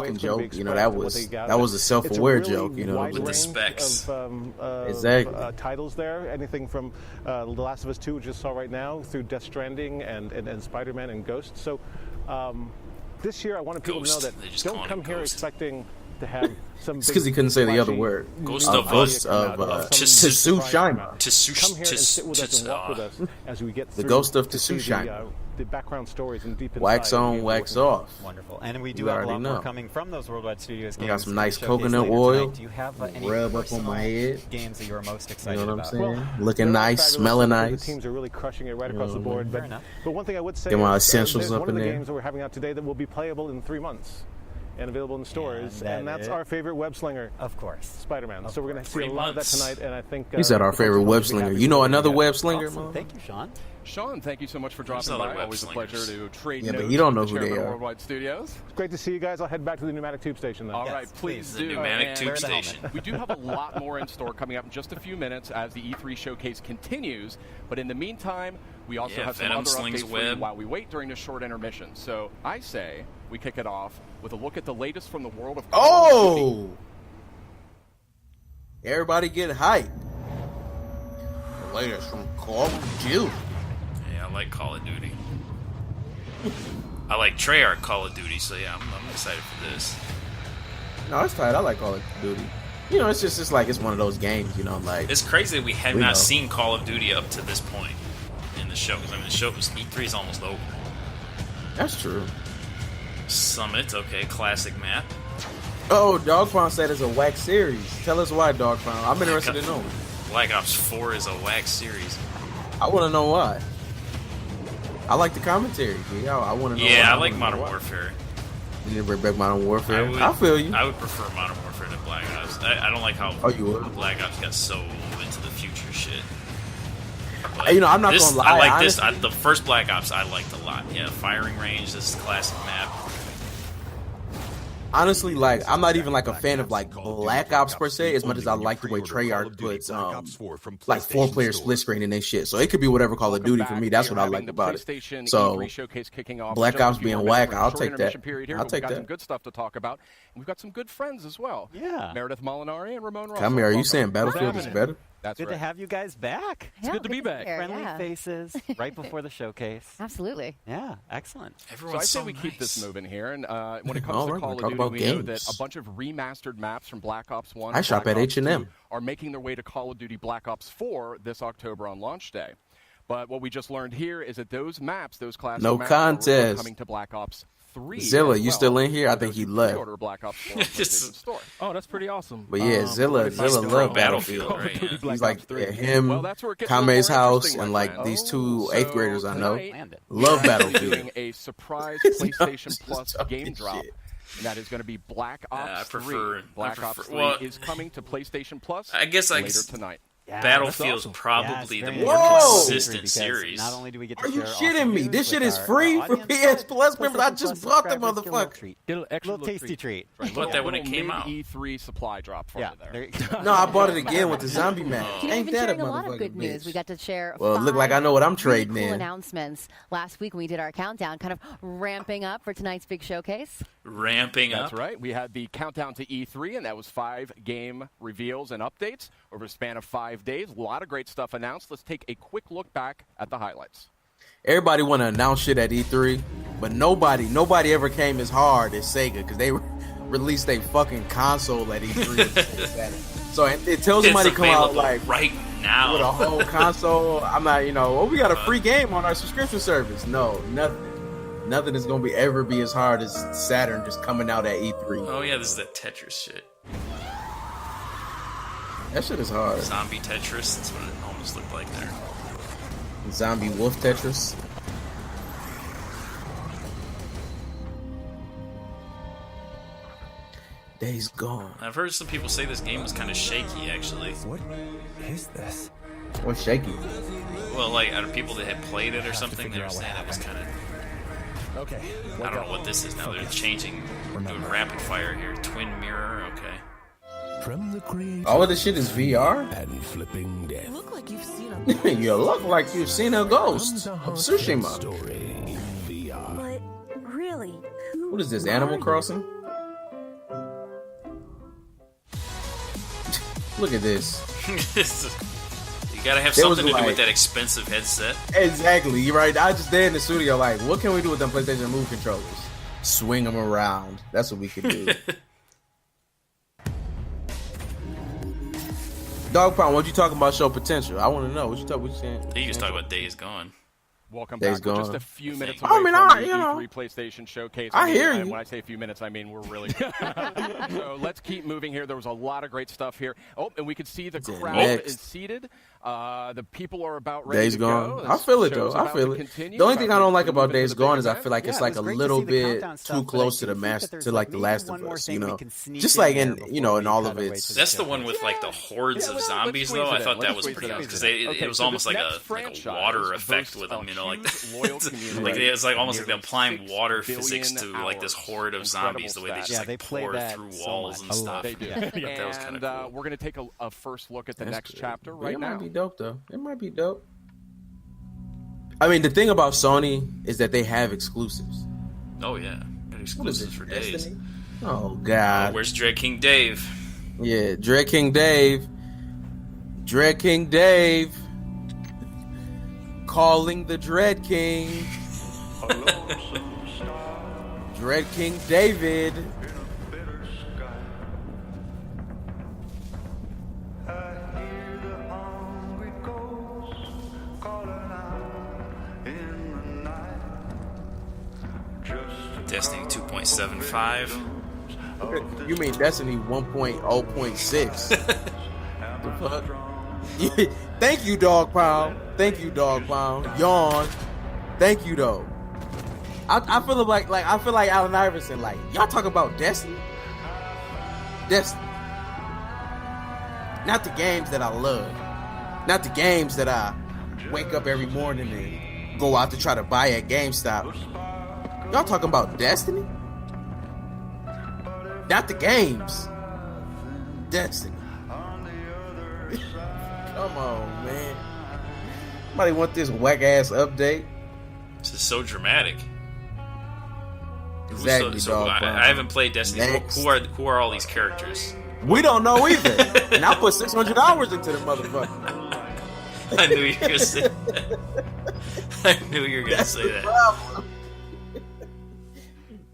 Speaker 2: talking joke. You know, that was a self-aware joke. You know,
Speaker 1: with the specs.
Speaker 2: Exactly.
Speaker 3: Titles there, anything from The Last of Us 2, which you just saw right now, through Death Stranding and Spider-Man and Ghost. So this year, I wanted people to know that don't come here expecting to have some.
Speaker 2: It's because he couldn't say the other word.
Speaker 1: Ghost of
Speaker 3: Tsushima. Come here and sit with us and walk with us as we get through
Speaker 2: the Ghost of Tsushima.
Speaker 3: the background stories and deep inside.
Speaker 2: Wax on, wax off.
Speaker 7: Wonderful. And we do have a lot more coming from those Worldwide Studios games.
Speaker 2: I got some nice coconut oil.
Speaker 7: Do you have any
Speaker 2: rub up on my head
Speaker 7: games that you are most excited
Speaker 2: about? You know what I'm saying?
Speaker 3: Well,
Speaker 2: looking nice, smelling nice.
Speaker 3: The teams are really crushing it right across the board. But one thing I would say
Speaker 2: get my
Speaker 3: is
Speaker 2: essentials up
Speaker 3: one of
Speaker 2: in
Speaker 3: the
Speaker 2: there.
Speaker 3: games that we're having out today that will be playable in 3 months and available in the stores, and that's our favorite web slinger,
Speaker 7: of course,
Speaker 3: Spider-Man. So we're going to see a lot of that tonight, and I think
Speaker 2: he said our favorite web slinger. You know another web slinger?
Speaker 7: Awesome. Thank you, Sean.
Speaker 8: Sean, thank you so much for dropping by. Always a pleasure to trade notes.
Speaker 2: But you don't know
Speaker 8: with the
Speaker 2: who they
Speaker 8: chairman of
Speaker 2: are.
Speaker 8: Worldwide Studios.
Speaker 3: It's great to see you guys. I'll head back to the pneumatic tube station, though.
Speaker 8: All right, please do.
Speaker 1: The pneumatic tube station.
Speaker 8: We do have a lot more in store coming up in just a few minutes as the E3 showcase continues. But in the meantime, we also have some other updates for you while we wait during this short intermission. So I say we kick it off with a look at the latest from the world of Call of Duty.
Speaker 2: Everybody get hyped. The latest from Call of Duty.
Speaker 1: Yeah, I like Call of Duty. I like Treyarch Call of Duty, so yeah, I'm excited for this.
Speaker 2: No, it's tight. I like Call of Duty. You know, it's just like it's one of those games. You know, like
Speaker 1: it's crazy that we have not seen Call of Duty up to this point in the show. Because I mean, the show was E3 is almost over.
Speaker 2: That's true.
Speaker 1: Summit, okay, classic map.
Speaker 2: Oh, Dog Pound said it's a wax series. Tell us why, Dog Pound. I'm interested in knowing.
Speaker 1: Black Ops 4 is a wax series.
Speaker 2: I want to know why. I like the commentary. Yeah, I want to know.
Speaker 1: Yeah, I like Modern Warfare.
Speaker 2: You never bring back Modern Warfare. I feel you.
Speaker 1: I would prefer Modern Warfare to Black Ops. I don't like how Black Ops got so into the future shit. But
Speaker 2: you know, I'm not gonna lie.
Speaker 1: I like honestly, this. The first Black Ops I liked a lot. Yeah, firing range. This is a classic map.
Speaker 2: Honestly, like I'm not even like a fan of like Black Ops per se, as much as I like the way Treyarch puts like 4-player split screen in their shit. So it could be whatever Call of Duty for me. That's what I like about it. So Black Ops being whack, I'll take that. I'll take
Speaker 8: that.
Speaker 2: Some
Speaker 8: good stuff to talk about, and we've got some good friends as well.
Speaker 7: Yeah,
Speaker 8: Meredith Molinari and Ramon Ross.
Speaker 2: Come here, are you saying Battlefield is better?
Speaker 7: That's good to have you guys back.
Speaker 9: It's
Speaker 7: good to be back.
Speaker 9: Friendly
Speaker 7: faces right before the showcase.
Speaker 9: Absolutely.
Speaker 7: Yeah, excellent.
Speaker 8: So I say we keep this moving here, and when it comes to Call of Duty, we know that a bunch of remastered maps from Black Ops 1
Speaker 2: I shop at H&M.
Speaker 8: are making their way to Call of Duty Black Ops 4 this October on launch day. But what we just learned here is that those maps, those classic maps, are coming to Black Ops 3.
Speaker 2: Zilla, you still in here? I think he left.
Speaker 8: Black Ops 4 on store.
Speaker 6: Oh, that's pretty awesome.
Speaker 2: But yeah, Zilla loved Battlefield. Right? He's like him, Kame's house, and like these two 8th graders I know love Battlefield.
Speaker 8: Doing a surprise PlayStation Plus game drop. And that is going to be Black Ops 3. Black Ops 3 is coming to PlayStation Plus later tonight.
Speaker 1: Yeah, Battlefield's probably the more consistent series.
Speaker 7: Not only do we get to
Speaker 2: Are you shitting me? This shit is free for PS Plus members. I just bought the motherfucker.
Speaker 7: Get a little tasty treat.
Speaker 1: Bought that when it came out.
Speaker 8: E3 supply drop for you there.
Speaker 2: No, I bought it again with the zombie man.
Speaker 9: Ain't that a lot of good news? We got to share.
Speaker 2: Well, it look like I know what I'm trading in.
Speaker 9: Announcements last week when we did our countdown, kind of ramping up for tonight's big showcase.
Speaker 1: Ramping up.
Speaker 8: That's right. We had the countdown to E3, and that was 5 game reveals and updates over a span of 5 days. A lot of great stuff announced. Let's take a quick look back at the highlights.
Speaker 2: Everybody want to announce shit at E3, but nobody ever came as hard as Sega because they released a fucking console at E3. So until somebody come out like
Speaker 1: right now
Speaker 2: with a whole console, I'm not, we got a free game on our subscription service. No, nothing. Nothing is going to ever be as hard as Saturn just coming out at E3.
Speaker 1: Oh, yeah, this is that Tetris shit.
Speaker 2: That shit is hard.
Speaker 1: Zombie Tetris, that's what it almost looked like there.
Speaker 2: Zombie Wolf Tetris. Days Gone.
Speaker 1: I've heard some people say this game was kind of shaky, actually.
Speaker 10: What is this?
Speaker 2: What's shaky?
Speaker 1: Well, like, out of people that had played it or something, they were saying it was kind of...
Speaker 10: Okay.
Speaker 1: I don't know what this is now. They're changing. We're doing rapid fire here. Twin mirror. Okay.
Speaker 10: From the creator
Speaker 2: all of this shit is VR.
Speaker 10: And flipping death.
Speaker 5: You look like you've seen a
Speaker 2: you look like you've seen a ghost of Tsushima.
Speaker 10: Story in VR.
Speaker 5: But really,
Speaker 2: what is this? Animal Crossing? Look at this.
Speaker 1: You gotta have something to do with that expensive headset.
Speaker 2: Exactly, you're right. I just there in the studio like, what can we do with them PlayStation Move controllers? Swing them around. That's what we could do. Dog Pound, what you talking about? Show potential. I want to know what you saying.
Speaker 1: You just talk about Days Gone.
Speaker 8: Welcome
Speaker 2: Days
Speaker 8: back. We're just
Speaker 2: Gone.
Speaker 8: a few minutes
Speaker 2: I
Speaker 8: away
Speaker 2: mean,
Speaker 8: from the
Speaker 2: you know,
Speaker 8: E3 PlayStation Showcase.
Speaker 2: I hear you.
Speaker 8: When I say a few minutes, I mean we're really So let's keep moving here. There was a lot of great stuff here. Oh, and we could see the crowd is seated. The people are about ready
Speaker 2: Days
Speaker 8: to
Speaker 2: Gone.
Speaker 8: go.
Speaker 2: I feel it, though. I feel it. The only thing I don't like about Days Gone is I feel like it's like a little bit too close to the like the Last of Us, you know? Just like in, you know, in all of its...
Speaker 1: That's the one with like the hordes of zombies, though. I thought that was pretty good because it was almost like a water effect with them, you know, like it's like almost like they're applying water physics to like this horde of zombies, the way they just like pour through walls and stuff.
Speaker 8: They do.
Speaker 1: That was kind of cool.
Speaker 8: We're going to take a first look at the next chapter right now.
Speaker 2: It might be dope, though. It might be dope. I mean, the thing about Sony is that they have exclusives.
Speaker 1: Oh, yeah. Got exclusives for days.
Speaker 2: Destiny? Oh, God.
Speaker 1: Where's Dread King Dave?
Speaker 2: Yeah, Dread King Dave. Dread King Dave. Calling the Dread King. Dread King David.
Speaker 1: Destiny 2.75.
Speaker 2: You mean Destiny 1.0.6? The fuck? Thank you, Dog Pound. Thank you, Dog Pound. Yawn. Thank you, though. I feel like I feel like Allen Iverson. Like, y'all talk about Destiny. Destiny. Not the games that I love. Not the games that I wake up every morning and go out to try to buy at GameStop. Y'all talking about Destiny? Not the games. Destiny. Come on, man. Somebody want this whack ass update?
Speaker 1: This is so dramatic.
Speaker 2: Exactly, dog.
Speaker 1: I haven't played Destiny. Who are all these characters?
Speaker 2: We don't know either. And I put 600 hours into the motherfucker.
Speaker 1: I knew you were gonna say that. I knew you were gonna say that.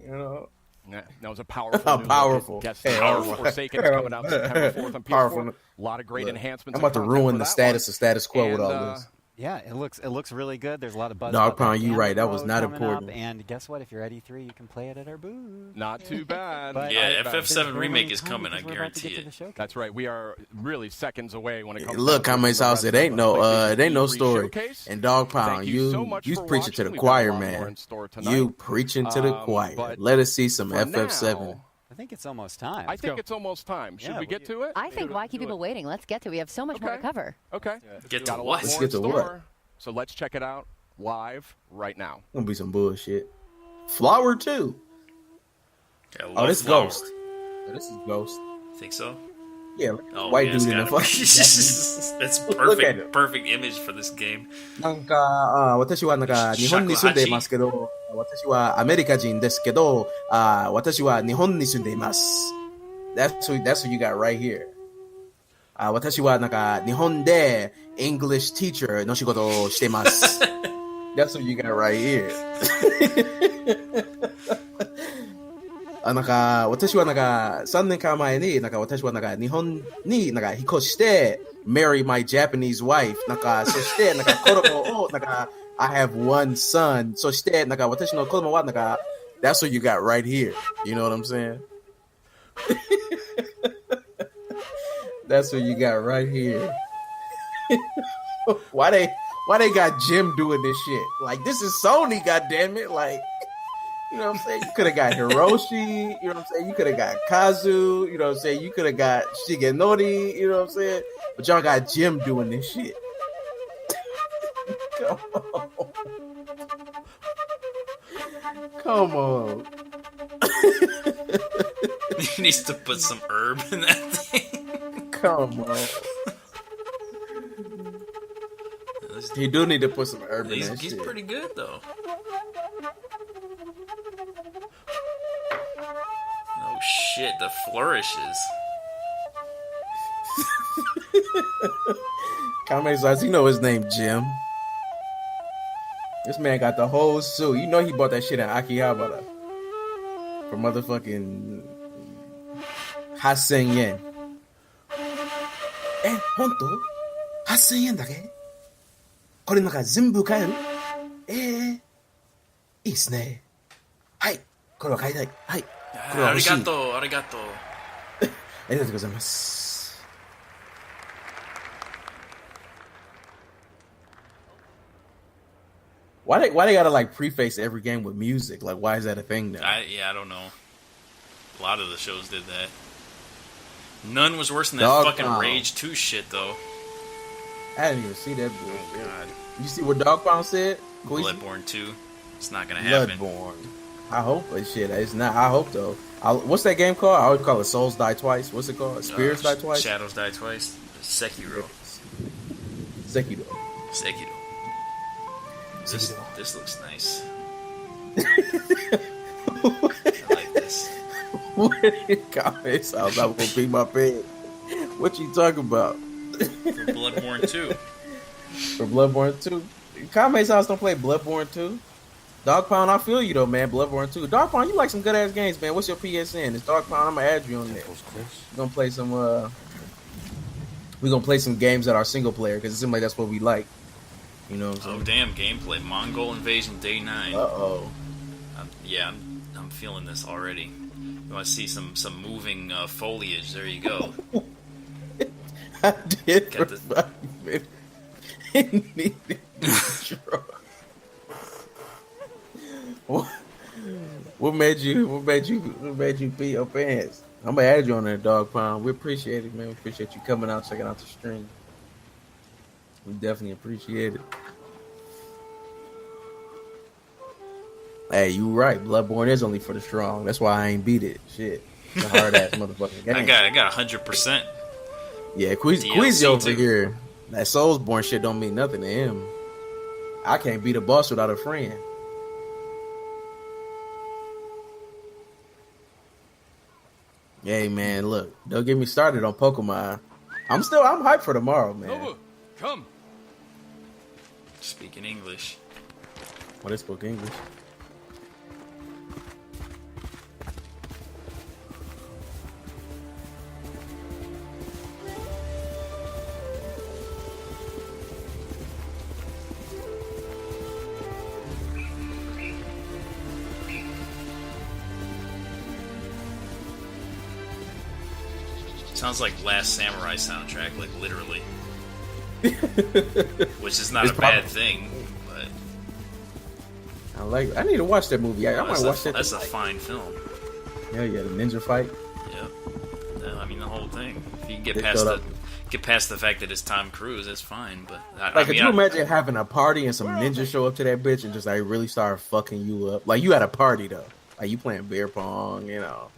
Speaker 2: You know,
Speaker 8: that was a powerful.
Speaker 2: Powerful.
Speaker 8: Forsaken is coming out September 4th on PS4.
Speaker 2: Powerful.
Speaker 8: A lot of great enhancements.
Speaker 2: I'm about to ruin the status quo with all this.
Speaker 7: Yeah, it looks really good. There's a lot of buzz.
Speaker 2: Dog Pound, you right. That was not important.
Speaker 7: And guess what? If you're at E3, you can play it at our booth.
Speaker 8: Not too bad.
Speaker 1: Yeah, FF7 Remake is coming. I guarantee it.
Speaker 8: That's right. We are really seconds away when it comes.
Speaker 2: Look, Kame's house. It ain't no story. And Dog Pound, you preaching to the choir, man. You preaching to the choir. Let us see some FF7.
Speaker 7: I think it's almost time.
Speaker 8: I think it's almost time. Should we get to it?
Speaker 9: I think why keep people waiting? Let's get to it. We have so much more to cover.
Speaker 8: Okay.
Speaker 1: Get to what?
Speaker 2: Let's get to what?
Speaker 8: So let's check it out live right now.
Speaker 2: Gonna be some bullshit. Flower 2.
Speaker 1: Oh,
Speaker 2: this is Ghost. Oh, this is Ghost.
Speaker 1: Think so?
Speaker 2: Yeah, white dude in the fucking.
Speaker 1: That's perfect. Perfect image for this game.
Speaker 2: なんか、私はなんか日本に住んでいますけど、私はアメリカ人ですけど、私は日本に住んでいます。That's what you got right here. 私はなんか日本で English teacher の仕事をしてます。That's what you got right here. なんか私はなんか3年間前になんか私はなんか日本になんか引っ越して marry my Japanese wife なんかそしてなんか子供をなんか I have one son そしてなんか私の子供はなんか That's what you got right here. You know what I'm saying? That's what you got right here. Why they got Jim doing this shit? Like, this is Sony, goddammit. Like, you know what I'm saying? You could have got Hiroshi, you know what I'm saying? You could have got Kazu, you know what I'm saying? You could have got Shigenori, you know what I'm saying? But y'all got Jim doing this shit. Come on.
Speaker 1: He needs to put some herb in that thing.
Speaker 2: Come on. He do need to put some herb in that shit.
Speaker 1: He's pretty good, though. Oh, shit. The flourishes.
Speaker 2: Kame says, you know his name, Jim. This man got the whole suit. You know he bought that shit in Akihabara. For motherfucking 8,000 yen. 本当 ?8,000 yen だけこれなんか全部買えるいいっすね。はい。これは買いたい。はい。これは欲しい。
Speaker 1: ありがとう、ありがとう。
Speaker 2: ありがとうございます。Why they gotta like preface every game with music? Like, why is that a thing now?
Speaker 1: I don't know. A lot of the shows did that. None was worse than that
Speaker 2: Dog
Speaker 1: fucking
Speaker 2: Pound.
Speaker 1: Rage 2 shit, though.
Speaker 2: I didn't even see that.
Speaker 1: Oh, God.
Speaker 2: You see what Dog Pound said?
Speaker 1: Bloodborne 2. It's not gonna happen.
Speaker 2: Bloodborne. I hope, but shit, it's not. I hope though. What's that game called? I always call it Souls Die Twice. What's it called? Spirits Die Twice?
Speaker 1: Shadows Die Twice. Sekiro.
Speaker 2: Sekiro.
Speaker 1: This looks nice. I like this.
Speaker 2: What in comments? I was gonna beat my bed. What you talking about?
Speaker 1: For Bloodborne 2.
Speaker 2: For Bloodborne 2? Comments house don't play Bloodborne 2. Dog Pound, I feel you though, man. Bloodborne 2. Dog Pound, you like some good ass games, man. What's your PSN? It's Dog Pound. I'm gonna add you on there. We're gonna play some. We're gonna play some games that are single player because it seems like that's what we like. You know what I'm saying?
Speaker 1: Oh damn, gameplay. Mongol Invasion Day 9.
Speaker 2: Uh-oh.
Speaker 1: Yeah, I'm feeling this already. You want to see some moving foliage? There you go.
Speaker 2: I did.
Speaker 1: Got the...
Speaker 2: What made you pee your pants? I'm gonna add you on there, Dog Pound. We appreciate it, man. We appreciate you coming out, checking out the stream. We definitely appreciate it. Hey, you right. Bloodborne is only for the strong. That's why I ain't beat it. Shit. It's a hard ass motherfucking game.
Speaker 1: I got 100%.
Speaker 2: Yeah, Queasy over here. That Soulsborne shit don't mean nothing to him. I can't beat a boss without a friend. Hey man, look, don't get me started on Pokemon. I'm hyped for tomorrow, man.
Speaker 8: Nobu, come.
Speaker 1: Speaking English.
Speaker 2: Well, they spoke English.
Speaker 1: Sounds like Last Samurai soundtrack, like literally. Which is not a bad thing, but
Speaker 2: I need to watch that movie. I might watch that.
Speaker 1: That's a fine film.
Speaker 2: Yeah, the ninja fight.
Speaker 1: Yep. No, I mean the whole thing. If you can get past the fact that it's Tom Cruise, it's fine. But
Speaker 2: could you imagine having a party and some ninjas show up to that bitch and just like really start fucking you up? Like you at a party though, like you playing beer pong, you know.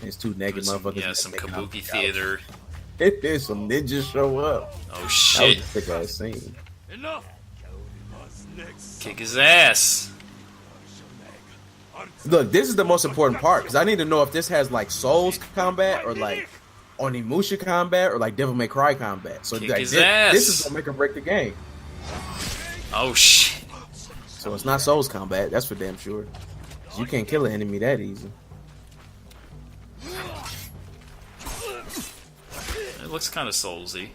Speaker 2: It's two naked motherfuckers.
Speaker 1: Yeah, some kabuki theater.
Speaker 2: It is some ninjas show up.
Speaker 1: Oh shit!
Speaker 2: That was a sick ass scene.
Speaker 1: Enough. Kick his ass.
Speaker 2: Look, this is the most important part because I need to know if this has like Souls combat or like Onimusha combat or like Devil May Cry combat. So like, this is gonna make or break the game.
Speaker 1: Oh shit!
Speaker 2: So it's not Souls combat. That's for damn sure. You can't kill an enemy that easy.
Speaker 1: It looks kind of Soulsy.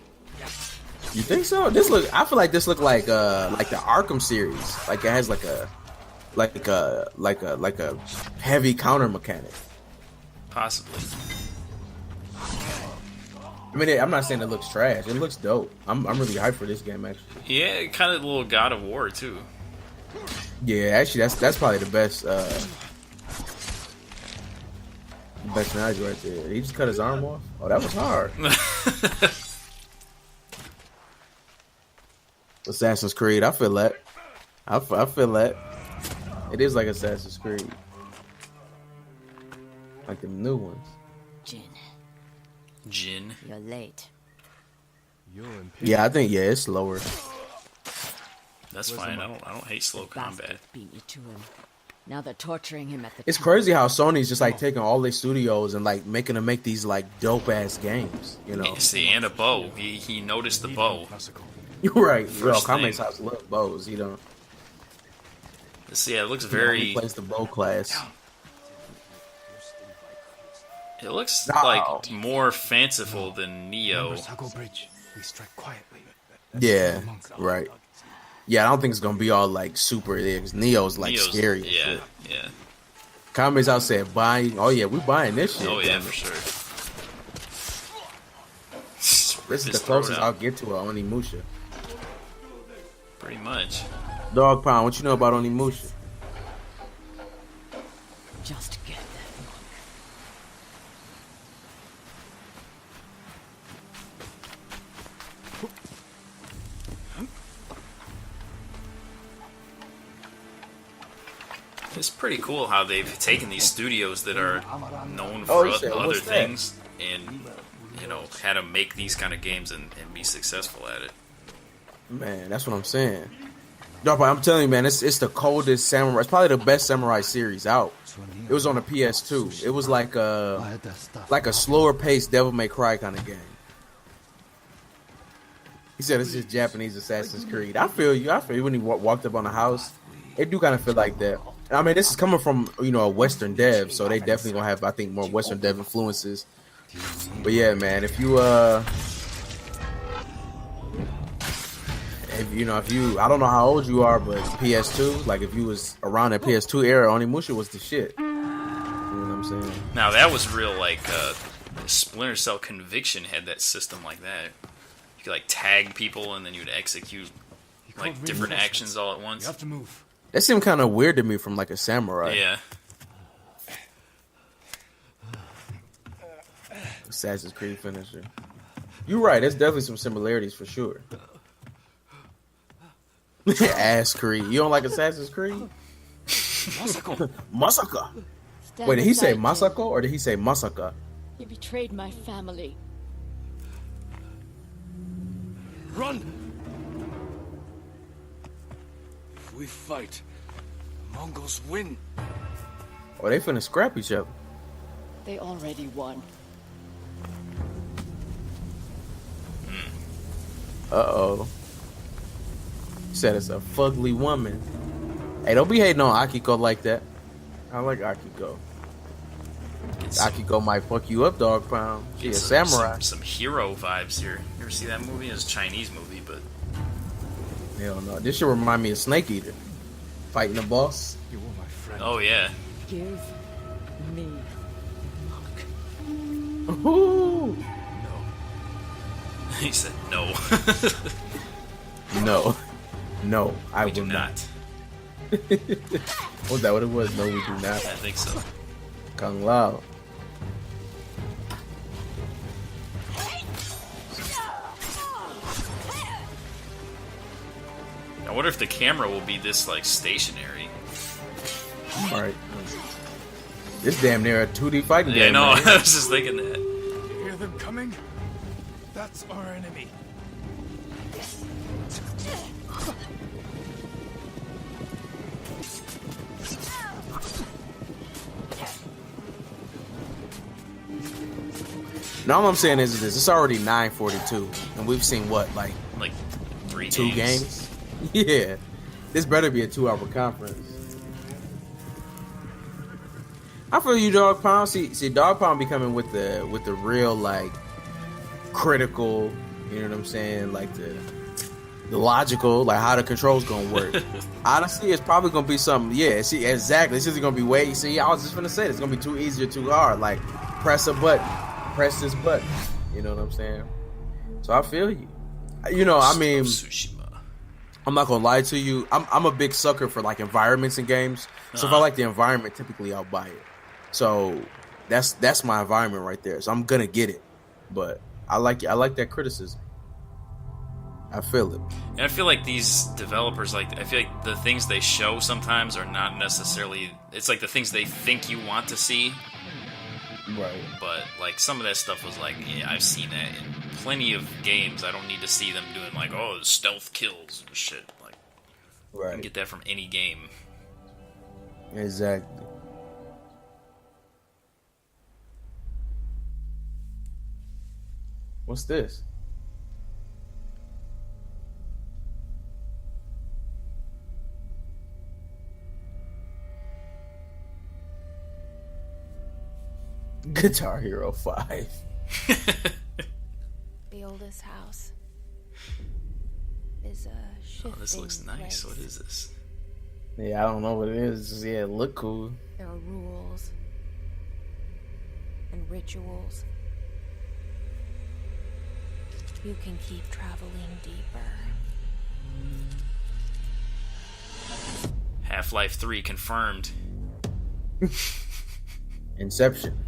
Speaker 2: You think so? I feel like this look like the Arkham series. Like it has like a heavy counter mechanic.
Speaker 1: Possibly.
Speaker 2: I mean, I'm not saying it looks trash. It looks dope. I'm really hyped for this game actually.
Speaker 1: Yeah, kind of a little God of War too.
Speaker 2: Yeah, actually, that's probably the best. Best analogy right there. He just cut his arm off. Oh, that was hard. Assassin's Creed. I feel that. I feel that. It is like Assassin's Creed. Like the new ones.
Speaker 1: Jin.
Speaker 5: You're late.
Speaker 2: Yeah, I think it's slower.
Speaker 1: That's fine. I don't hate slow combat.
Speaker 5: Beat you to him. Now they're torturing him at the
Speaker 2: It's crazy how Sony's just like taking all their studios and like making them make these like dope ass games, you know.
Speaker 1: See, and a bow. He noticed the bow.
Speaker 2: You're right. Well, Kame's house love bows, you know.
Speaker 1: See, it looks very.
Speaker 2: He plays the bow class.
Speaker 1: It looks like more fanciful than Neo.
Speaker 2: Yeah, right. Yeah, I don't think it's gonna be all like super. Neo's like scary.
Speaker 1: Yeah, yeah.
Speaker 2: Comments out said buying. Oh yeah, we buying this shit.
Speaker 1: Oh yeah, for sure.
Speaker 2: This is the closest I'll get to a Onimusha.
Speaker 1: Pretty much.
Speaker 2: Dog Pound, what you know about Onimusha?
Speaker 5: Just get that
Speaker 1: It's pretty cool how they've taken these studios that are known for other things and, you know, had them make these kind of games and be successful at it.
Speaker 2: Man, that's what I'm saying. Dog Pound, I'm telling you, man, it's the coldest samurai. It's probably the best samurai series out. It was on the PS2. It was like a slower paced Devil May Cry kind of game. He said it's just Japanese Assassin's Creed. I feel you. When he walked up on the house, it do kind of feel like that. I mean, this is coming from, you know, a Western dev, so they definitely gonna have, I think, more Western dev influences. But yeah, man, if you I don't know how old you are, but PS2, like if you was around that PS2 era, Onimusha was the shit. You know what I'm saying?
Speaker 1: Now that was real, like Splinter Cell Conviction had that system like that. You could like tag people and then you'd execute like different actions all at once.
Speaker 10: You have to move.
Speaker 2: That seemed kind of weird to me from like a samurai.
Speaker 1: Yeah.
Speaker 2: Assassin's Creed finisher. You're right. There's definitely some similarities for sure. Ass Creed. You don't like Assassin's Creed? Masaka. Wait, did he say Masako or did he say Masaka?
Speaker 5: You betrayed my family.
Speaker 10: Run! If we fight, Mongols win.
Speaker 2: Oh, they finna scrap each other.
Speaker 5: They already won.
Speaker 2: Uh-oh. Said it's a fugly woman. Hey, don't be hating on Akiko like that. I like Akiko. Akiko might fuck you up, Dog Pound. She a samurai.
Speaker 1: Some hero vibes here. You ever see that movie? It's a Chinese movie, but...
Speaker 2: Hell no. This should remind me of Snake Eater. Fighting the boss.
Speaker 10: You were my friend.
Speaker 1: Oh, yeah.
Speaker 5: Give me
Speaker 2: Ooh.
Speaker 1: He said no.
Speaker 2: No. No, I will
Speaker 1: do not.
Speaker 2: Was that what it was? No, we do not.
Speaker 1: I think so.
Speaker 2: Kung Lao.
Speaker 1: I wonder if the camera will be this, like, stationary.
Speaker 2: Alright. This damn near a 2D fighting game.
Speaker 1: Yeah, no,
Speaker 2: man.
Speaker 1: I was just thinking that.
Speaker 10: You hear them coming? That's our enemy.
Speaker 2: Now all I'm saying is this: it's already 9:42, and we've seen what, like
Speaker 1: 3
Speaker 2: 2 games? Yeah, this better be a 2-hour conference. I feel you, Dog Pound. See, Dog Pound be coming with the real like critical, you know what I'm saying, like the logical, like how the controls gonna work. Honestly, it's probably gonna be something. Yeah, see, exactly. It's just gonna be way. See, I was just gonna say it's gonna be too easy or too hard. Like press a button, press this button. You know what I'm saying? So I feel you. You know, I mean, I'm not gonna lie to you. I'm a big sucker for like environments in games. So if I like the environment, typically I'll buy it. So that's my environment right there. So I'm gonna get it. But I like that criticism. I feel it.
Speaker 1: And I feel like these developers, like, I feel like the things they show sometimes are not necessarily. It's like the things they think you want to see.
Speaker 2: Right.
Speaker 1: But like some of that stuff was like, yeah, I've seen that in plenty of games. I don't need to see them doing like, oh, stealth kills and shit. Like,
Speaker 2: right.
Speaker 1: You can get that from any game.
Speaker 2: Exactly. What's this? Guitar Hero 5.
Speaker 11: The oldest house. is shifting.
Speaker 1: Oh, this looks nice. What is this?
Speaker 2: Yeah, I don't know what it is. Just, yeah, it look cool.
Speaker 11: There are rules and rituals. You can keep traveling deeper.
Speaker 1: Half-Life 3 confirmed.
Speaker 2: Inception.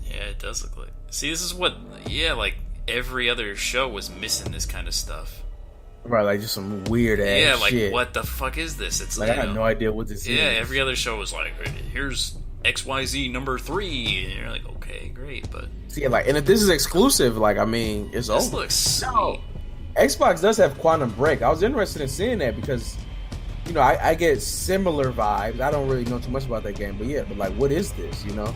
Speaker 1: Yeah, it does look like. See, this is what. Yeah, like every other show was missing this kind of stuff.
Speaker 2: Right, like just some weird ass shit.
Speaker 1: Yeah, like what the fuck is this? It's
Speaker 2: like I had no idea what this is.
Speaker 1: Yeah, every other show was like, here's XYZ number 3, and you're like, okay, great, but
Speaker 2: see, like, and if this is exclusive, like, I mean, it's
Speaker 1: this
Speaker 2: over.
Speaker 1: Looks sweet.
Speaker 2: No, Xbox does have Quantum Break. I was interested in seeing that because, you know, I get similar vibes. I don't really know too much about that game, but yeah, but like, what is this? You know.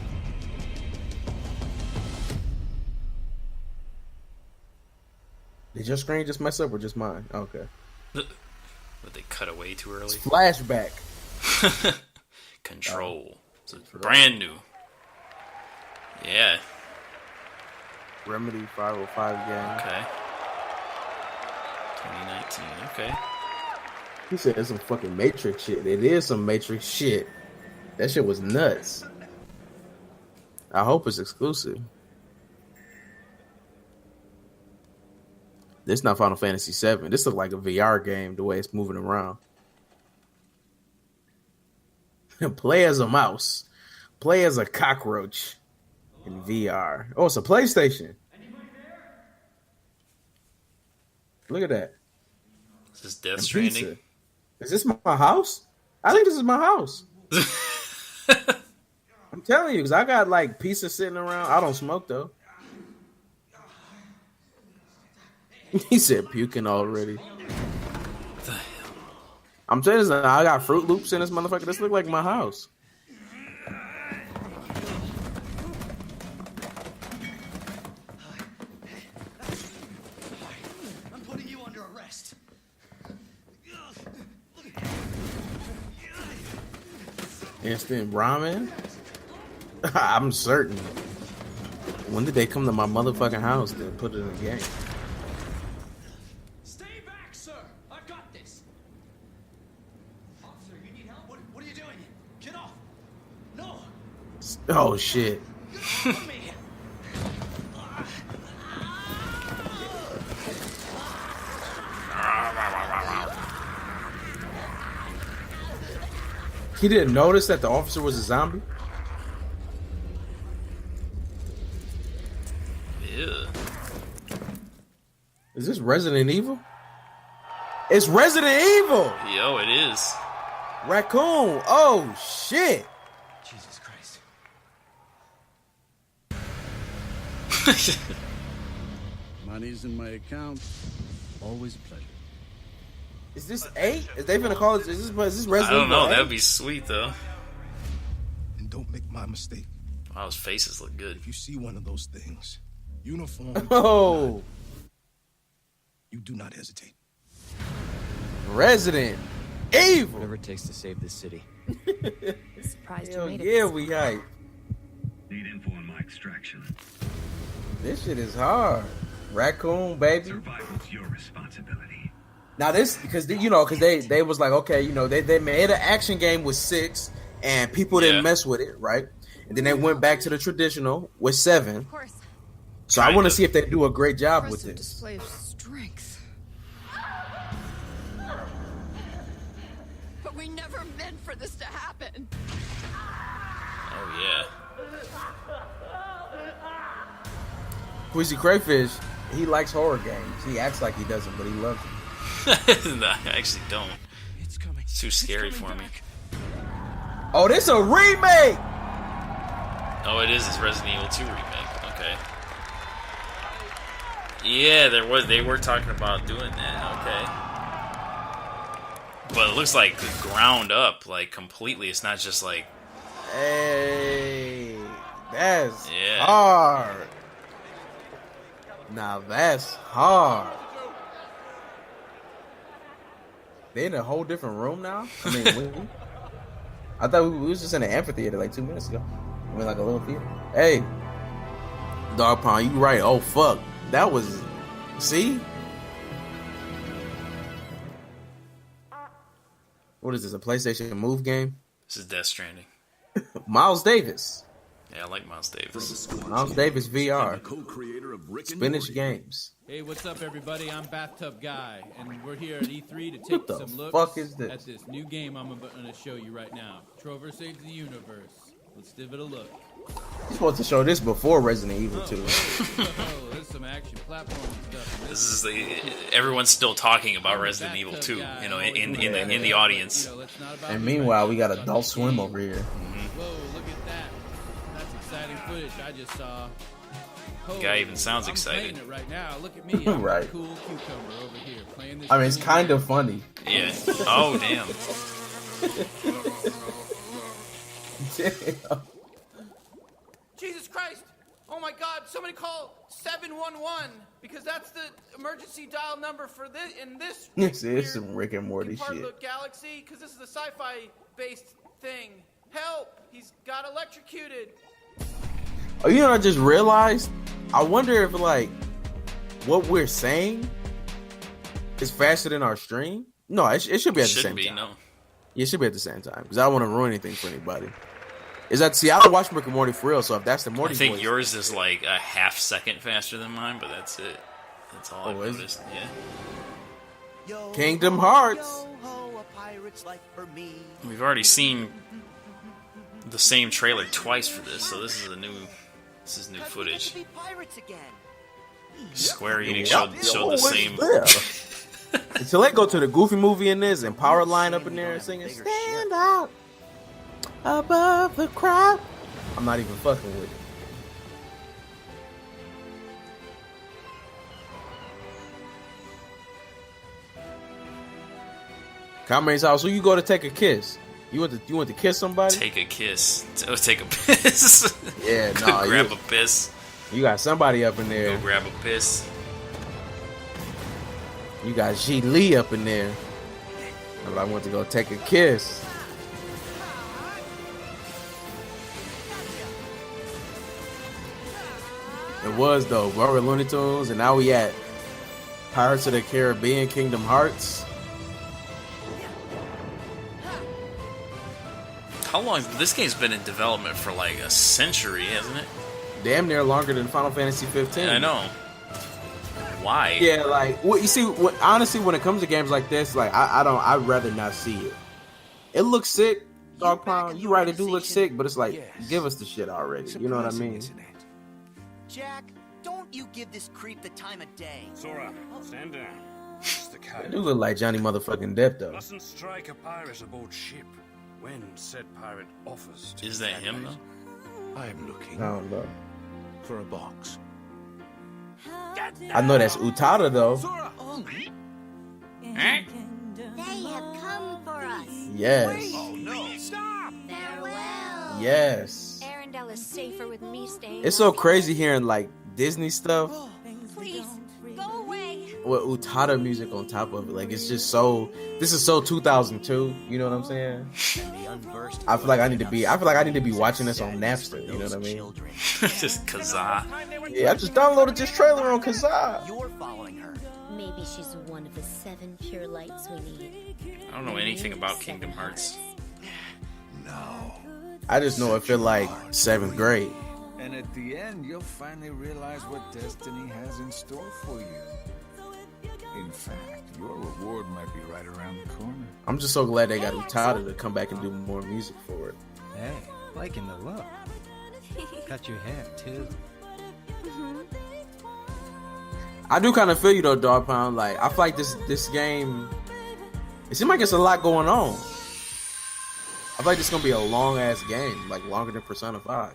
Speaker 2: Did your screen just mess up or just mine? Okay.
Speaker 1: But they cut away too early.
Speaker 2: It's flashback.
Speaker 1: Control. So it's brand new. Yeah.
Speaker 2: Remedy 505 game.
Speaker 1: Okay. 2019. Okay.
Speaker 2: He said it's some fucking Matrix shit. It is some Matrix shit. That shit was nuts. I hope it's exclusive. This not Final Fantasy VII. This looks like a VR game the way it's moving around. Play as a mouse. Play as a cockroach in VR. Oh, it's a PlayStation. Look at that.
Speaker 1: Is this Death Stranding?
Speaker 2: Pizza. Is this my house? I think this is my house. I'm telling you, because I got like pizza sitting around. I don't smoke though. He said puking already.
Speaker 1: What the hell?
Speaker 2: I'm telling you, I got Fruit Loops in this motherfucker. This look like my house.
Speaker 12: I'm putting you under arrest.
Speaker 2: Instant ramen? I'm certain. When did they come to my motherfucking house to put it in the game?
Speaker 12: Stay back, sir. I've got this. Officer, you need help? What are you doing? Get off. No.
Speaker 2: Oh shit. He didn't notice that the officer was a zombie?
Speaker 1: Yeah.
Speaker 2: Is this Resident Evil? It's Resident Evil!
Speaker 1: Yo, it is.
Speaker 2: Raccoon! Oh, shit!
Speaker 12: Jesus Christ.
Speaker 10: Money's in my account. Always a pleasure.
Speaker 2: Is this 8? Is they gonna call it? Is this Resident Evil?
Speaker 1: I don't know.
Speaker 2: 8?
Speaker 1: That'd be sweet though.
Speaker 10: And don't make my mistake.
Speaker 1: Wow, his faces look good.
Speaker 10: If you see one of those things, uniform.
Speaker 2: Oh,
Speaker 10: you do not hesitate.
Speaker 2: Resident Evil.
Speaker 13: Whatever it takes to save this city.
Speaker 11: Surprised you
Speaker 2: Hell
Speaker 11: made it.
Speaker 2: yeah, we hype.
Speaker 14: Need info on my extraction.
Speaker 2: This shit is hard. Raccoon, baby.
Speaker 14: Survival's your responsibility.
Speaker 2: Now this, because they was like, okay, you know, they made an action game with 6, and people didn't mess with it, right? And then they went back to the traditional with 7. Of course. So I want to see if they do a great job with this.
Speaker 11: Display of strength. But we never meant for this to happen.
Speaker 1: Oh yeah.
Speaker 2: Queasy Crayfish, he likes horror games. He acts like he doesn't, but he loves them.
Speaker 1: No, I actually don't.
Speaker 12: It's coming.
Speaker 1: It's too scary for me.
Speaker 2: Oh, this a remake!
Speaker 1: Oh, it is. It's Resident Evil 2 remake. Okay. Yeah, they were talking about doing that. Okay. But it looks like ground up, like completely. It's not just like.
Speaker 2: Hey, that's hard. Now that's hard. They in a whole different room now? I mean, I thought we was just in an amphitheater like 2 minutes ago. I mean, like a little theater. Hey, Dog Pound, you right. Oh, fuck. That was... See? What is this, a PlayStation Move game?
Speaker 1: This is Death Stranding.
Speaker 2: Miles Davis.
Speaker 1: Yeah, I like Miles Davis.
Speaker 2: Miles Davis VR. Spinach Games.
Speaker 13: Hey, what's up, everybody? I'm Bathtub Guy, and we're here at E3 to take some looks at this new game I'm going to show you right now. Trover Saves the Universe. Let's give it a look.
Speaker 2: You're supposed to show this before Resident Evil 2.
Speaker 13: There's some action platforming stuff.
Speaker 1: This is everyone's still talking about Resident Evil 2, you know, in the audience.
Speaker 2: And meanwhile, we got Adult Swim over here.
Speaker 13: Whoa, look at that. That's exciting footage I just saw.
Speaker 1: The guy even sounds excited.
Speaker 13: I'm playing it right now. Look at me. I'm
Speaker 2: right.
Speaker 13: a cool cucumber over here playing this.
Speaker 2: I mean, it's kind of funny.
Speaker 1: Yeah. Oh, damn.
Speaker 2: Damn.
Speaker 15: Jesus Christ! Oh my God! Somebody call 711 because that's the emergency dial number for this in this.
Speaker 2: It's some Rick and Morty
Speaker 15: part
Speaker 2: shit.
Speaker 15: of the galaxy because this is a sci-fi based thing. Help! He's got electrocuted.
Speaker 2: Oh, you know what I just realized? I wonder if like what we're saying is faster than our stream. No, it should be at the same time.
Speaker 1: No.
Speaker 2: Yeah, it should be at the same time because I don't want to ruin anything for anybody. Is that see? I don't watch Rick and Morty for real, so if that's the Morty,
Speaker 1: I think
Speaker 2: voice,
Speaker 1: yours is like a half second faster than mine, but that's it. That's all I've noticed. Yeah.
Speaker 2: Kingdom Hearts.
Speaker 1: We've already seen the same trailer twice for this, so this is new footage. Square Enix showed the same.
Speaker 2: Until they go to the Goofy movie in this and Power Line up in there singing "Stand Out Above the Crowd," I'm not even fucking with it. Comments house. Who you go to take a kiss? You want to kiss somebody?
Speaker 1: Take a kiss. Take a piss.
Speaker 2: Yeah,
Speaker 1: Go
Speaker 2: no.
Speaker 1: grab a piss.
Speaker 2: You got somebody up in there.
Speaker 1: Go grab a piss.
Speaker 2: You got G Lee up in there. But I want to go take a kiss. It was though. We were Looney Tunes, and now we at Pirates of the Caribbean, Kingdom Hearts.
Speaker 1: How long? This game's been in development for like a century, hasn't it?
Speaker 2: Damn near longer than Final Fantasy 15.
Speaker 1: I know. Why?
Speaker 2: Yeah, like you see, honestly, when it comes to games like this, like I'd rather not see it. It looks sick, Dog Pound. You right, it do look sick, but it's like, give us the shit already. You know what I mean?
Speaker 16: Jack, don't you give this creep the time of day.
Speaker 14: Sora, stand down. It's the
Speaker 2: It do look like Johnny motherfucking Depp though.
Speaker 14: Mustn't strike a pirate aboard ship when said pirate offers to.
Speaker 1: Is that him though?
Speaker 10: I'm looking
Speaker 2: I don't know.
Speaker 10: for a box.
Speaker 2: I know that's Utada though.
Speaker 5: They have come for us.
Speaker 2: Yes.
Speaker 5: Oh no! Stop! Farewell.
Speaker 2: Yes.
Speaker 11: Arendelle is safer with me staying.
Speaker 2: It's so crazy hearing like Disney stuff
Speaker 11: Please, go away.
Speaker 2: with Utada music on top of it. Like it's just so. This is so 2002. You know what I'm saying? I feel like I need to be watching this on Napster. You know what I mean?
Speaker 1: Just Kazaa.
Speaker 2: Yeah, I just downloaded this trailer on Kazaa.
Speaker 16: You're following her.
Speaker 5: Maybe she's one of the 7 pure lights we need.
Speaker 1: I don't know anything about Kingdom Hearts.
Speaker 10: No.
Speaker 2: I just know it feel like 7th grade.
Speaker 10: And at the end, you'll finally realize what destiny has in store for you. In fact, your reward might be right around the corner.
Speaker 2: I'm just so glad they got Utada to come back and do more music for it.
Speaker 7: Hey, liking the look. Cut your hair too.
Speaker 2: I do kind of feel you though, Dog Pound. Like I feel like this game, it seems like it's a lot going on. I feel like this is gonna be a long ass game, like longer than Persona 5.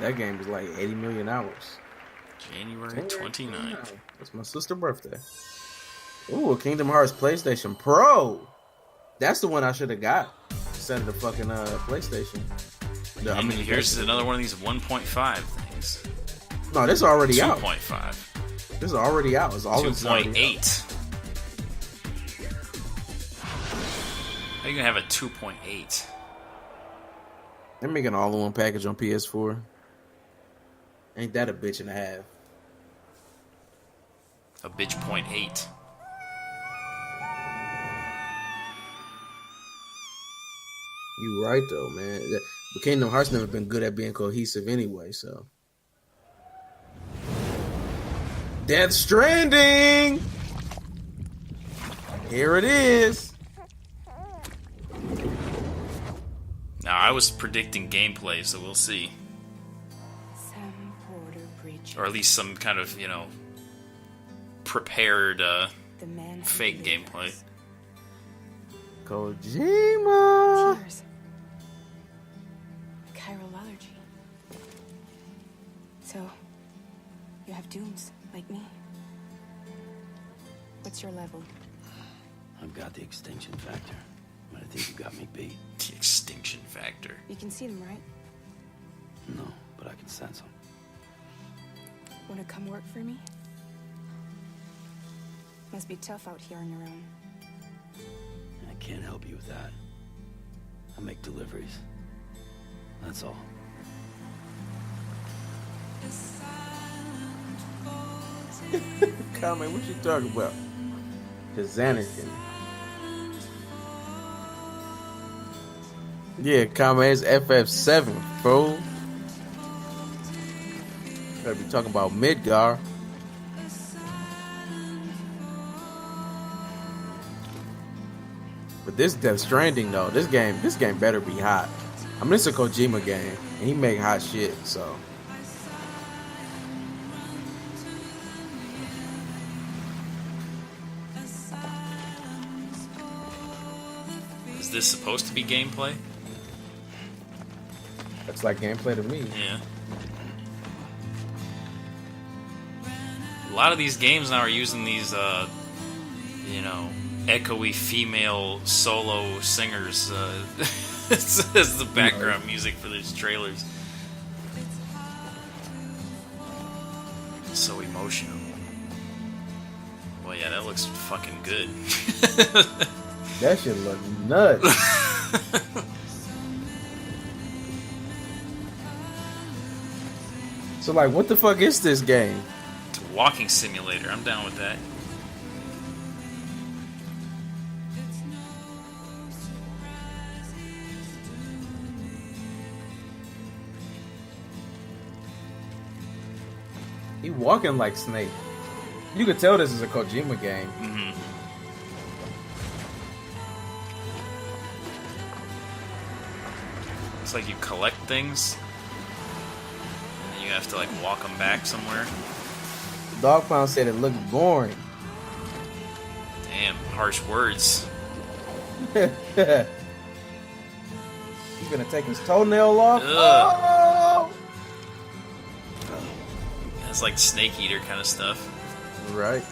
Speaker 2: That game is like 80 million hours.
Speaker 1: January 29th.
Speaker 2: That's my sister's birthday. Ooh, a Kingdom Hearts PlayStation Pro. That's the one I should have got instead of the fucking PlayStation.
Speaker 1: I mean, here's another one of these 1.5 things.
Speaker 2: No, this is already out.
Speaker 1: 2.5.
Speaker 2: This is already out. It's all
Speaker 1: 2.8. How you gonna have a 2.8?
Speaker 2: They're making an all-in-one package on PS4. Ain't that a bitch and a half?
Speaker 1: A bitch 0.8.
Speaker 2: You right though, man. But Kingdom Hearts never been good at being cohesive anyway, so. Death Stranding! Here it is.
Speaker 1: Now, I was predicting gameplay, so we'll see. Or at least some kind of, you know, prepared fake gameplay.
Speaker 2: Kojima!
Speaker 17: Tears. Chiral allergy. So, you have dooms, like me. What's your level?
Speaker 18: I've got the extinction factor, but I think you got me beat.
Speaker 1: The extinction factor.
Speaker 17: You can see them, right?
Speaker 18: No, but I can sense them.
Speaker 17: Want to come work for me? Must be tough out here on your own.
Speaker 18: I can't help you with that. I make deliveries. That's all.
Speaker 2: Comment, what you talking about? Kazanakin. Yeah, comment, it's FF7, bro. Gotta be talking about Midgar. But this Death Stranding though, this game better be hot. I mean, it's a Kojima game, and he make hot shit, so.
Speaker 1: Is this supposed to be gameplay?
Speaker 2: Looks like gameplay to me.
Speaker 1: Yeah. A lot of these games now are using these, you know, echoey female solo singers as the background music for these trailers. So emotional. Well, yeah, that looks fucking good.
Speaker 2: That shit look nuts. So, like, what the fuck is this game?
Speaker 1: It's a walking simulator. I'm down with that.
Speaker 2: He walking like Snake. You could tell this is a Kojima game.
Speaker 1: Mm-hmm. It's like you collect things, and then you have to like walk them back somewhere.
Speaker 2: Dog Pound said it looked boring.
Speaker 1: Damn, harsh words.
Speaker 2: He's gonna take his toenail off.
Speaker 1: Ugh.
Speaker 2: Oh!
Speaker 1: It's like Snake Eater kind of stuff.
Speaker 2: Right.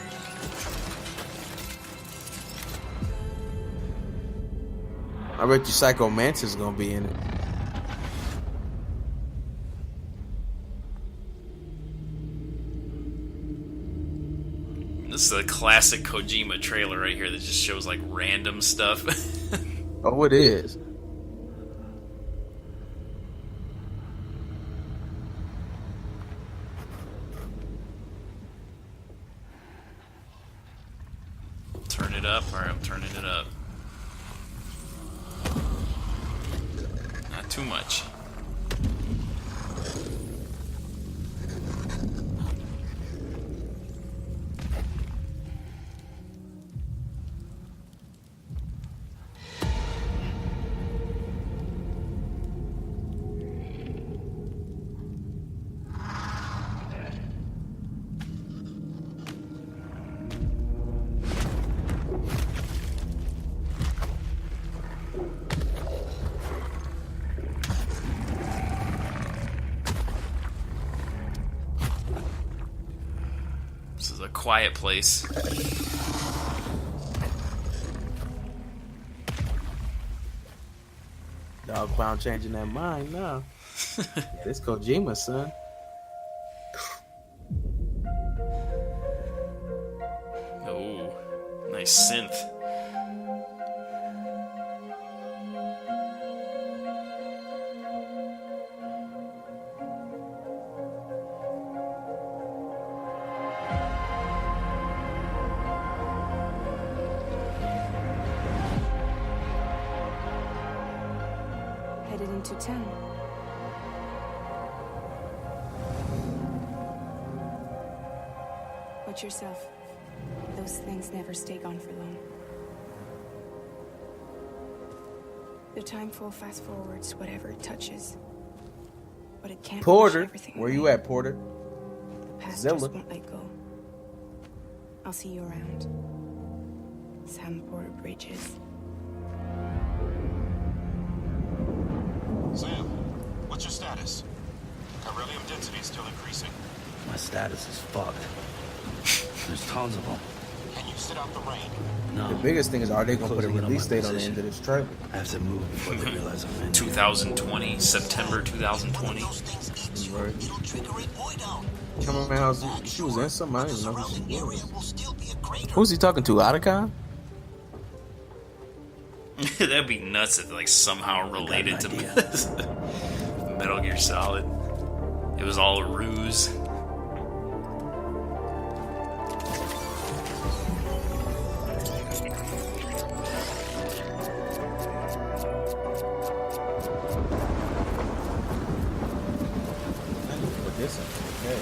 Speaker 2: I bet you Psycho Mantis is gonna be in it.
Speaker 1: This is a classic Kojima trailer right here that just shows like random stuff.
Speaker 2: Oh, it is.
Speaker 1: Turn it up. Alright, I'm turning it up. Not too much. This is a quiet place.
Speaker 2: Dog Pound changing that mind now. This Kojima, son.
Speaker 1: Oh, nice synth.
Speaker 17: 1 to 10. Watch yourself. Those things never stay gone for long. The time fall fast forwards whatever it touches. But it can't
Speaker 2: Porter,
Speaker 17: wash everything
Speaker 2: where
Speaker 17: away.
Speaker 2: you at, Porter?
Speaker 17: The past
Speaker 2: Zilla.
Speaker 17: just won't let go. I'll see you around. Sam Porter Bridges.
Speaker 19: Sam, what's your status? Chiralium density is still increasing.
Speaker 18: My status is fucked. There's tons of them.
Speaker 19: Can you sit out the rain?
Speaker 18: No.
Speaker 2: The biggest thing is, are they gonna put a
Speaker 18: Closing in on
Speaker 2: release
Speaker 18: my
Speaker 2: date on the
Speaker 18: position.
Speaker 2: end of this trailer?
Speaker 18: I have to move before they realize I'm in.
Speaker 1: 2020, September 2020.
Speaker 2: Right. Cameraman House, she was in something. I don't even know who she was. Who's he talking to? Otacon?
Speaker 1: That'd be nuts if like somehow related to Metal Gear Solid. It was all a ruse.
Speaker 2: Put this in. Okay.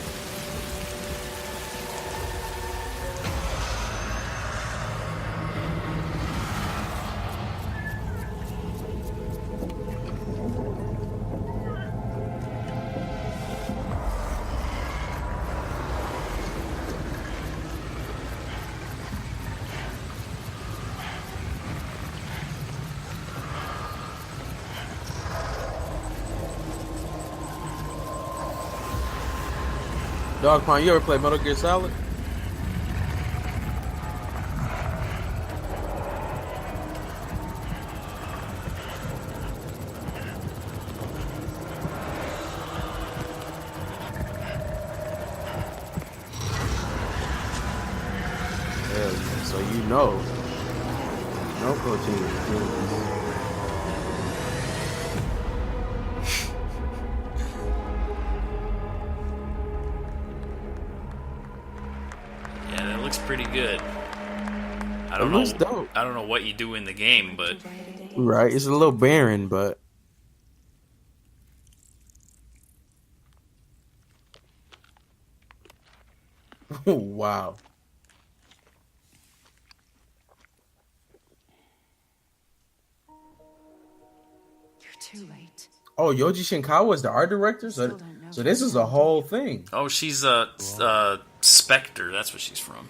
Speaker 2: Dog Pond, you ever play Metal Gear Solid? Yeah, so you know Coach E is doing this.
Speaker 1: Yeah, that looks pretty good. I
Speaker 2: It looks
Speaker 1: don't know.
Speaker 2: dope.
Speaker 1: I don't know what you do in the game, but
Speaker 2: Right, it's a little barren, but oh wow.
Speaker 17: You're too late.
Speaker 2: Oh, Yoji Shinkawa is the art director, so this is a whole thing.
Speaker 1: oh, she's Spectre. That's what she's from.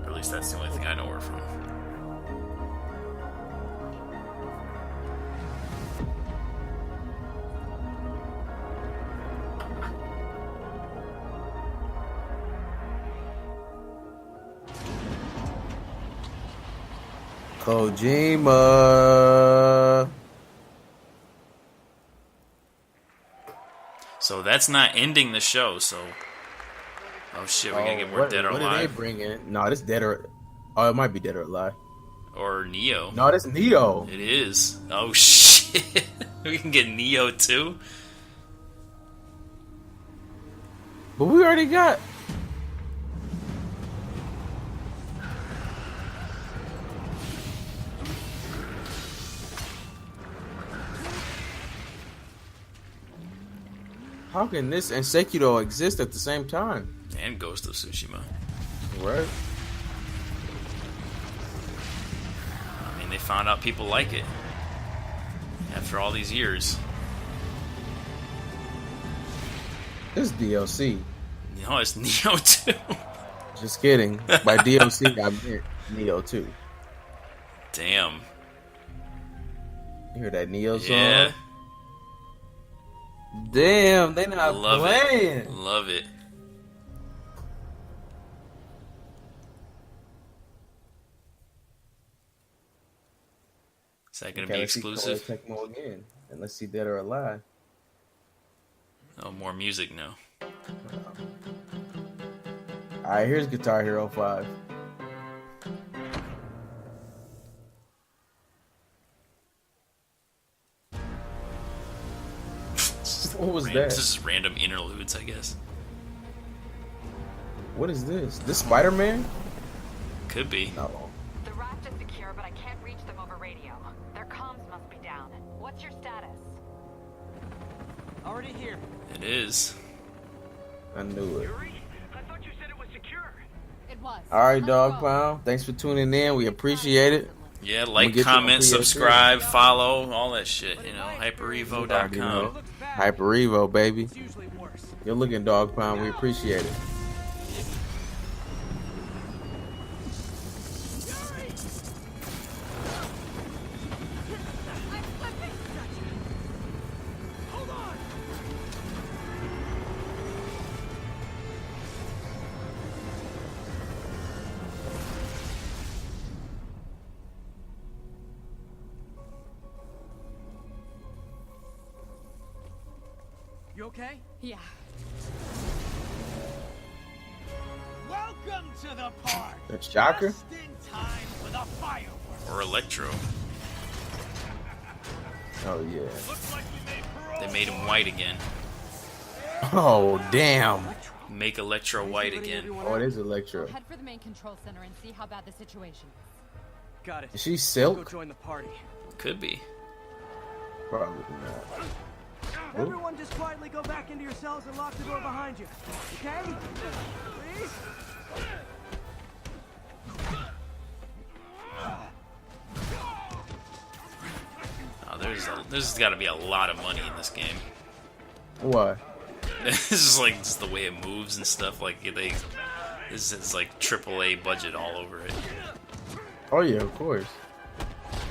Speaker 1: Or at least that's the only thing I know her from.
Speaker 2: Kojima.
Speaker 1: So that's not ending the show. So, oh shit, we're gonna get more Dead or
Speaker 2: What did they
Speaker 1: Alive
Speaker 2: bring in? No, this Dead or it might be Dead or Alive.
Speaker 1: or Neo.
Speaker 2: No, that's Neo.
Speaker 1: It is. Oh shit, we can get Neo too.
Speaker 2: But we already got. How can this and Sekiro exist at the same time?
Speaker 1: And Ghost of Tsushima.
Speaker 2: Right.
Speaker 1: I mean, they found out people like it after all these years.
Speaker 2: This is DLC.
Speaker 1: No, it's Neo 2.
Speaker 2: Just kidding. By DLC, I meant Neo 2.
Speaker 1: Damn.
Speaker 2: You hear that Neo song?
Speaker 1: Yeah.
Speaker 2: Damn, they not
Speaker 1: Love
Speaker 2: playing.
Speaker 1: it. Love it. Is that going to be exclusive?
Speaker 2: Tecmo again. And let's see Dead or Alive.
Speaker 1: Oh, more music now.
Speaker 2: Alright, here's Guitar Hero 5. What was that?
Speaker 1: This is random interludes, I guess.
Speaker 2: What is this? This Spider-Man?
Speaker 1: Could be.
Speaker 2: No.
Speaker 9: The raft is secure, but I can't reach them over radio. What's your status?
Speaker 15: Already here.
Speaker 1: It is.
Speaker 2: I knew it.
Speaker 15: I thought you said it was secure.
Speaker 9: It was.
Speaker 2: All right, Dog Pound. Thanks for tuning in. We appreciate it.
Speaker 1: Yeah, like, comment, subscribe, follow, all that shit. You know, hyperevo.com.
Speaker 2: HyperEvo, baby. Good looking, Dog Pound. We appreciate it.
Speaker 15: You okay?
Speaker 9: Yeah.
Speaker 15: Welcome to the park.
Speaker 2: That's Shocker?
Speaker 15: Just in time for the fireworks.
Speaker 1: Or Electro.
Speaker 2: Oh, yeah.
Speaker 1: They made him white again.
Speaker 2: Oh, damn.
Speaker 1: Make Electro white again.
Speaker 2: Oh, it is Electro.
Speaker 9: Head for the main control center and see how bad the situation is.
Speaker 15: Got it.
Speaker 2: Is she Silk?
Speaker 15: Go join the party.
Speaker 1: Could be.
Speaker 2: Probably not.
Speaker 15: Everyone just quietly go back into your cells and lock the door behind you. Okay? Please?
Speaker 1: Oh, there's got to be a lot of money in this game.
Speaker 2: Why?
Speaker 1: It's just like just the way it moves and stuff. Like this is like AAA budget all over it.
Speaker 2: Oh yeah, of course.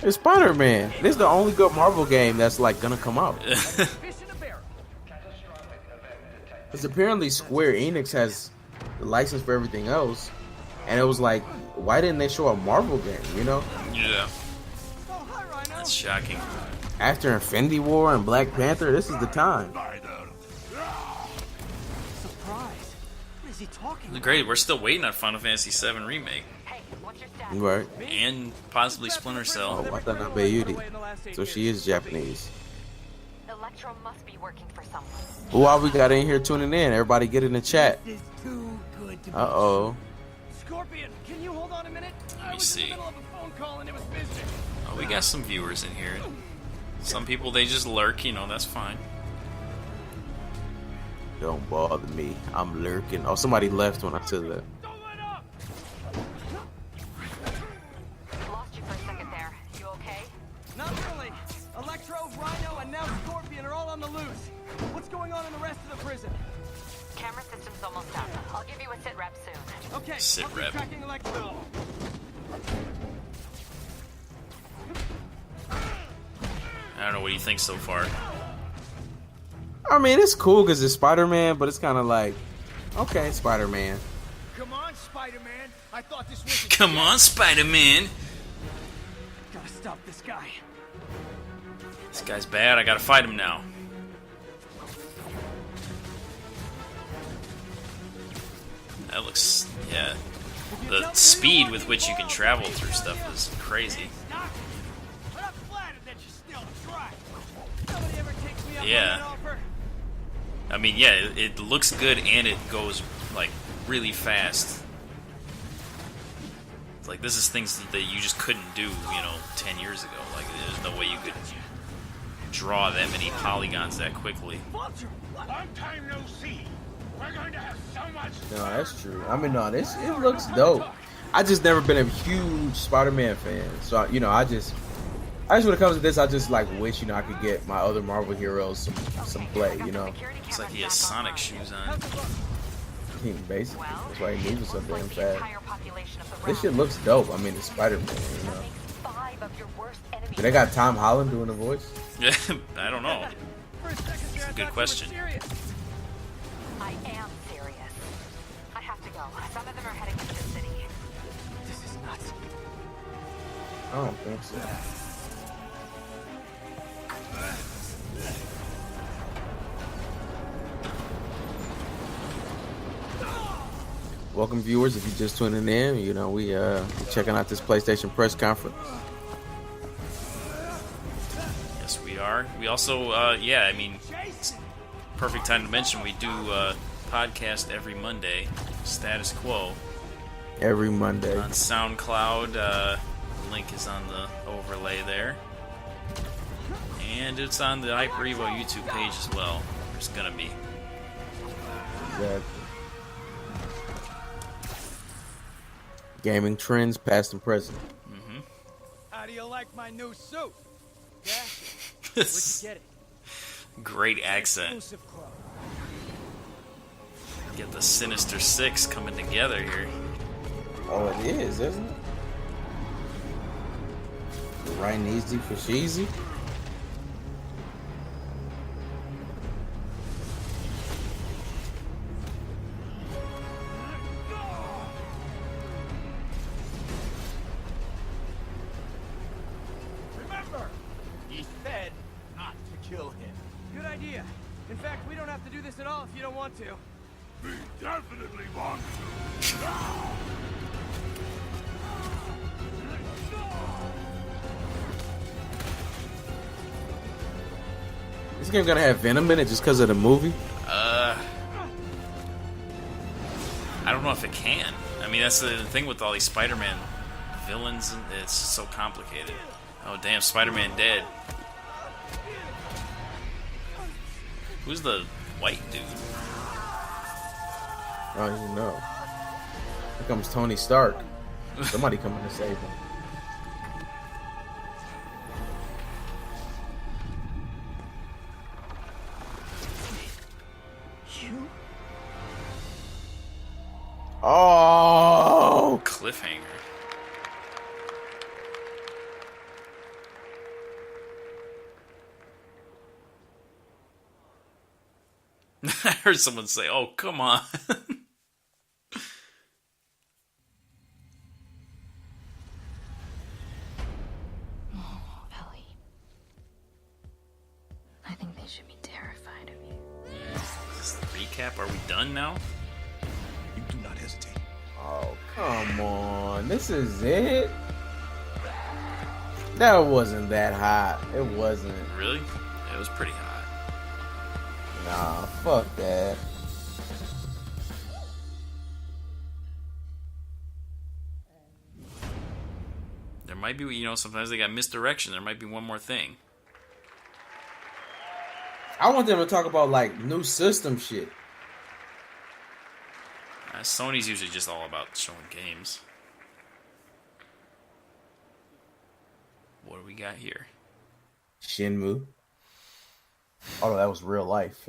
Speaker 2: It's Spider-Man. This is the only good Marvel game that's like gonna come out. Because apparently Square Enix has the license for everything else, and it was like, why didn't they show a Marvel game? You know?
Speaker 1: Yeah. That's shocking.
Speaker 2: After Infinity War and Black Panther, this is the time.
Speaker 15: Surprise. What is he talking about?
Speaker 1: Great. We're still waiting on Final Fantasy VII Remake.
Speaker 2: Right.
Speaker 1: And possibly Splinter Cell.
Speaker 2: Oh, I thought not Bayudi. So she is Japanese.
Speaker 9: Electro must be working for someone.
Speaker 2: Who all we got in here tuning in? Everybody get in the chat. Uh-oh.
Speaker 15: Scorpion, can you hold on a minute?
Speaker 1: Let me see.
Speaker 15: Call and it was busy.
Speaker 1: Oh, we got some viewers in here. Some people, they just lurk, you know, that's fine.
Speaker 2: Don't bother me. I'm lurking. Oh, somebody left when I said that.
Speaker 9: Lost you for a second there. You okay?
Speaker 15: Not really. Electro, Rhino, and now Scorpion are all on the loose. What's going on in the rest of the prison?
Speaker 9: Camera system's almost done. I'll give you a sit rep soon.
Speaker 15: Okay,
Speaker 1: Sit
Speaker 15: I'll be
Speaker 1: rep.
Speaker 15: tracking Electro.
Speaker 1: I don't know, what do you think so far?
Speaker 2: I mean, it's cool because it's Spider-Man, but it's kind of like, okay, Spider-Man.
Speaker 15: Come on, Spider-Man. I thought this was
Speaker 1: Come on, Spider-Man.
Speaker 15: Gotta stop this guy.
Speaker 1: This guy's bad, I gotta fight him now. That looks, yeah. The speed with which you can travel through stuff is crazy. Yeah. I mean, yeah, it looks good and it goes, like, really fast. It's like, this is things that you just couldn't do, you know, 10 years ago. Like, there's no way you could draw that many polygons that quickly.
Speaker 12: Long time no see. We're going to have so much
Speaker 2: No, that's true. I mean, no, it looks dope. I just never been a huge Spider-Man fan, so you know, I just when it comes to this, I just like wish, you know, I could get my other Marvel heroes some play, you know.
Speaker 1: It's like he has Sonic shoes on.
Speaker 2: Basically, that's why he moves so damn fast. This shit looks dope. I mean, it's Spider-Man, you know. Do they got Tom Holland doing the voice?
Speaker 1: Yeah, I don't know. It's a good question.
Speaker 9: I am serious. I have to go. Some of them are heading into the city.
Speaker 15: This is nuts.
Speaker 2: I don't think so. Welcome, viewers. If you're just tuning in, you know, we checking out this PlayStation press conference.
Speaker 1: Yes, we are. We also, yeah, I mean, it's perfect time to mention we do podcast every Monday, Status Quo.
Speaker 2: Every Monday.
Speaker 1: On SoundCloud. Link is on the overlay there. And it's on the Hyper Evo YouTube page as well. It's gonna be.
Speaker 2: Exactly. Gaming trends, past and present.
Speaker 1: Mm-hmm.
Speaker 12: How do you like my new suit? Yeah? Where'd you get it?
Speaker 1: Great accent.
Speaker 12: Exclusive club.
Speaker 1: Get the Sinister Six coming together here.
Speaker 2: Oh, it is, isn't it? Right easy for Sheezy.
Speaker 12: Remember, he said not to kill him. Good idea. In fact, we don't have to do this at all if you don't want to.
Speaker 10: We definitely want to.
Speaker 2: This game gonna have Venom in it just because of the movie?
Speaker 1: I don't know if it can. I mean, that's the thing with all these Spider-Man villains. It's so complicated. Oh, damn, Spider-Man dead. Who's the white dude?
Speaker 2: Oh, you know. Here comes Tony Stark. Somebody coming to save him.
Speaker 12: You?
Speaker 2: Oh!
Speaker 1: Cliffhanger. I heard someone say, "Oh, come on."
Speaker 5: Oh, Ellie. I think they should be terrified of you.
Speaker 1: Is this the recap? Are we done now?
Speaker 10: You do not hesitate.
Speaker 2: Oh, come on. This is it? That wasn't that hot. It wasn't.
Speaker 1: Really? It was pretty hot.
Speaker 2: Nah, fuck that.
Speaker 1: There might be, sometimes they got misdirection. There might be one more thing.
Speaker 2: I want them to talk about, like, new system shit.
Speaker 1: Sony's usually just all about showing games. What do we got here?
Speaker 2: Shenmue. Oh, that was real life.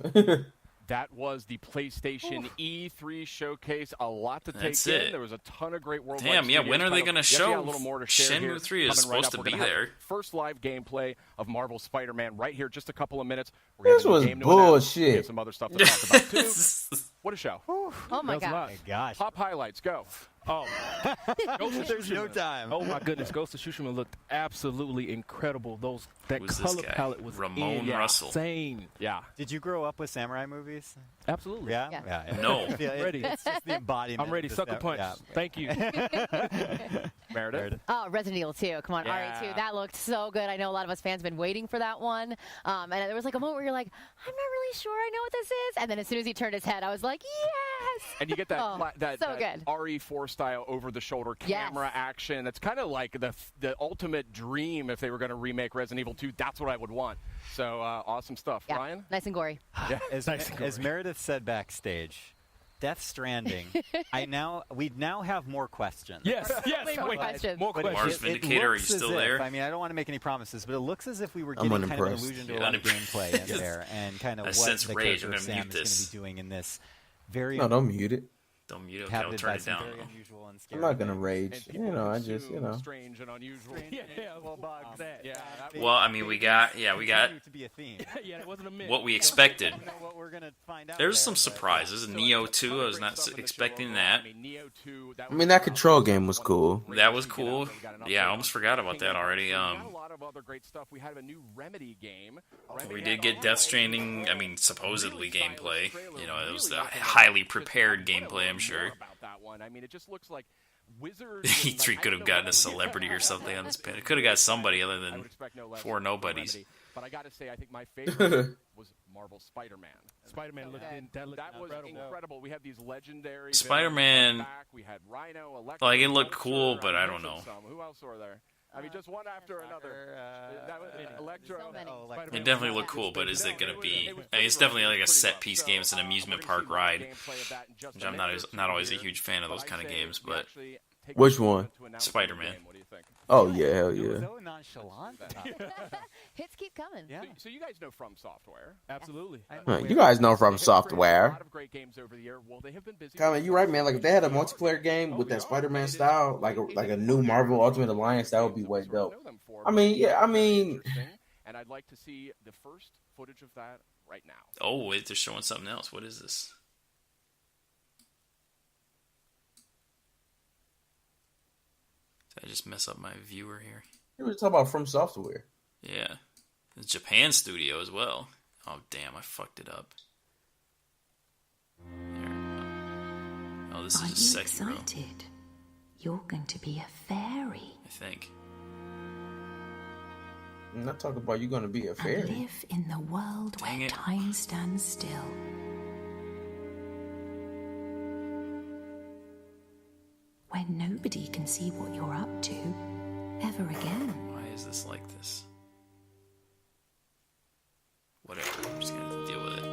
Speaker 8: That was the PlayStation E3 showcase. A lot to take
Speaker 1: That's
Speaker 8: in.
Speaker 1: it.
Speaker 8: There was a ton of great worldwide.
Speaker 1: Damn, yeah. When are they
Speaker 8: going to
Speaker 1: show
Speaker 8: a little more to share
Speaker 1: Shenmue
Speaker 8: here.
Speaker 1: 3 is
Speaker 8: Coming right
Speaker 1: supposed
Speaker 8: up.
Speaker 1: to
Speaker 8: We're
Speaker 1: be
Speaker 8: gonna have
Speaker 1: there.
Speaker 8: First live gameplay of Marvel Spider-Man right here. Just a couple of minutes. We're
Speaker 2: This
Speaker 8: gonna
Speaker 2: was
Speaker 8: game to announce.
Speaker 2: bullshit.
Speaker 8: We have some other stuff to talk about too. What a show!
Speaker 5: Oh my god.
Speaker 7: Gosh.
Speaker 8: Top highlights. Go.
Speaker 13: Oh,
Speaker 7: There's no time.
Speaker 13: Oh my goodness, Ghost of Tsushima looked absolutely incredible. That
Speaker 1: Who's this
Speaker 13: color
Speaker 1: guy?
Speaker 13: palette was
Speaker 1: Ramon Russell.
Speaker 13: insane.
Speaker 8: Yeah.
Speaker 7: Did you grow up with samurai movies?
Speaker 13: Absolutely.
Speaker 7: Yeah.
Speaker 5: Yeah.
Speaker 1: No.
Speaker 13: Ready.
Speaker 7: It's just the embodiment.
Speaker 13: I'm ready.
Speaker 7: of
Speaker 13: Sucker punch.
Speaker 7: Yeah.
Speaker 13: Thank you.
Speaker 8: Meredith.
Speaker 5: Oh, Resident Evil 2. Come on,
Speaker 8: Yeah.
Speaker 5: RE2. That looked so good. I know a lot of us fans have been waiting for that one. And there was like a moment where you're like, I'm not really sure I know what this is. And then as soon as he turned his head, I was like, yes!
Speaker 8: And you get that
Speaker 5: Oh,
Speaker 8: that
Speaker 5: so
Speaker 8: that
Speaker 5: good.
Speaker 8: RE4 style over-the-shoulder camera action. That's kind of like the ultimate dream if they were going to remake Resident Evil 2. That's what I would want. So awesome stuff.
Speaker 5: Yeah,
Speaker 8: Ryan?
Speaker 5: nice and gory.
Speaker 8: Yeah.
Speaker 7: As Meredith said backstage, Death Stranding. We now have more questions.
Speaker 13: Yes.
Speaker 5: More questions.
Speaker 13: More
Speaker 7: But
Speaker 1: Mars
Speaker 13: questions.
Speaker 1: Vindicator, are you
Speaker 7: looks as
Speaker 1: still
Speaker 7: if-
Speaker 1: there?
Speaker 7: I mean, I don't want to make any promises, but it looks as if we were
Speaker 2: I'm
Speaker 7: getting kind of an
Speaker 2: unimpressed.
Speaker 7: allusion to
Speaker 1: Yeah,
Speaker 7: a lot of
Speaker 1: unimpressed.
Speaker 7: gameplay in there, and kind of
Speaker 1: I
Speaker 7: what
Speaker 1: sense
Speaker 7: the
Speaker 1: rage.
Speaker 7: character
Speaker 1: I'm
Speaker 7: of
Speaker 1: gonna
Speaker 7: Sam
Speaker 1: mute
Speaker 7: is going
Speaker 1: this.
Speaker 7: to be doing in this very
Speaker 2: No, don't mute it.
Speaker 1: Don't mute it. Okay, I'll
Speaker 7: inhabited
Speaker 1: turn
Speaker 7: by
Speaker 1: it
Speaker 7: some
Speaker 1: down.
Speaker 7: very unusual and
Speaker 2: I'm
Speaker 7: scary
Speaker 2: not gonna
Speaker 7: things.
Speaker 2: rage.
Speaker 8: And people
Speaker 2: I
Speaker 8: consume
Speaker 2: just.
Speaker 8: strange and unusual.
Speaker 13: Yeah, well, bog that.
Speaker 8: Yeah.
Speaker 1: Well, I mean, we got
Speaker 7: Continue to be a theme.
Speaker 13: Yeah, it wasn't a myth.
Speaker 1: what we expected.
Speaker 7: I don't know what we're going to find out.
Speaker 1: There's
Speaker 7: there,
Speaker 1: some
Speaker 7: but-
Speaker 1: surprises. Neo 2, I was not expecting that.
Speaker 2: I mean, that control game was cool.
Speaker 1: That was cool. Yeah, I almost forgot about that already.
Speaker 8: We got a lot of other great stuff. We had a new Remedy game.
Speaker 1: We did get Death Stranding, I mean, supposedly gameplay. It was a highly prepared gameplay, I'm sure.
Speaker 8: About that one. I mean, it just looks like Wizards.
Speaker 1: E3 could have gotten a celebrity or something on this panel. It could have got somebody other
Speaker 8: I
Speaker 1: than
Speaker 8: would expect no less
Speaker 1: four
Speaker 8: from
Speaker 1: nobodies.
Speaker 8: Remedy. But I got to say, I think my favorite was Marvel Spider-Man.
Speaker 13: Spider-Man looked
Speaker 8: That was incredible. We have these legendary villains
Speaker 1: Spider-Man,
Speaker 8: back. We had Rhino, Electro,
Speaker 1: like, it looked cool, but I don't know.
Speaker 8: Who else were there? I mean, just one after another. Electro.
Speaker 1: It definitely looked cool, but is it going to be? I mean, it's definitely like a set-piece game. It's an amusement park ride, which I'm not always a huge fan of those kind of games. But
Speaker 2: which one?
Speaker 1: Spider-Man.
Speaker 2: Oh yeah, hell yeah.
Speaker 7: So nonchalant.
Speaker 5: Hits keep coming.
Speaker 8: Yeah. So you guys know From Software.
Speaker 13: Absolutely.
Speaker 2: You guys know From Software.
Speaker 8: A lot of great games over the year. Well, they have been busy.
Speaker 2: Comment, you right, man. Like if they had a multiplayer game with that Spider-Man style, like a new Marvel Ultimate Alliance, that would be way dope. I mean, yeah, I mean.
Speaker 8: And I'd like to see the first footage of that right now.
Speaker 1: Oh wait, they're showing something else. What is this? Did I just mess up my viewer here?
Speaker 2: You were talking about From Software.
Speaker 1: Yeah. It's Japan studio as well. Oh, damn, I fucked it up. There. Oh, this is a Sekiro.
Speaker 20: Excited? You're going to be a fairy.
Speaker 1: I think.
Speaker 2: I'm not talking about you going to be a fairy.
Speaker 20: And live in the world where time stands still. Where nobody can see what you're up to ever again.
Speaker 1: Why is this like this? Whatever, I'm just gonna deal with it.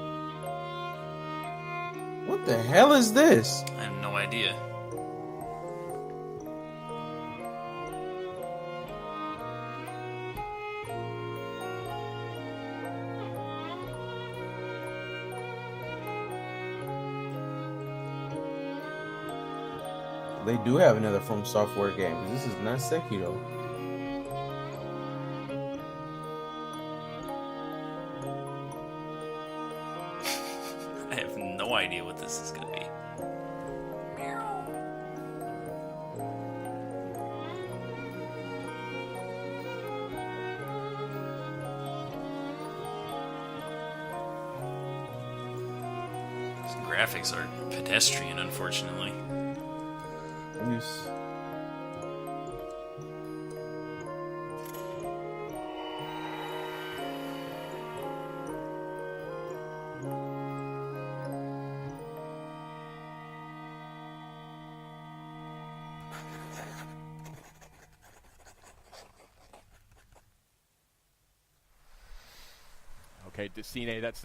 Speaker 2: What the hell is this?
Speaker 1: I have no idea.
Speaker 2: They do have another From Software game. This is not Sekiro.
Speaker 1: I have no idea what this is gonna be. These graphics are pedestrian, unfortunately.
Speaker 2: Yes.
Speaker 8: Okay, Decine, that's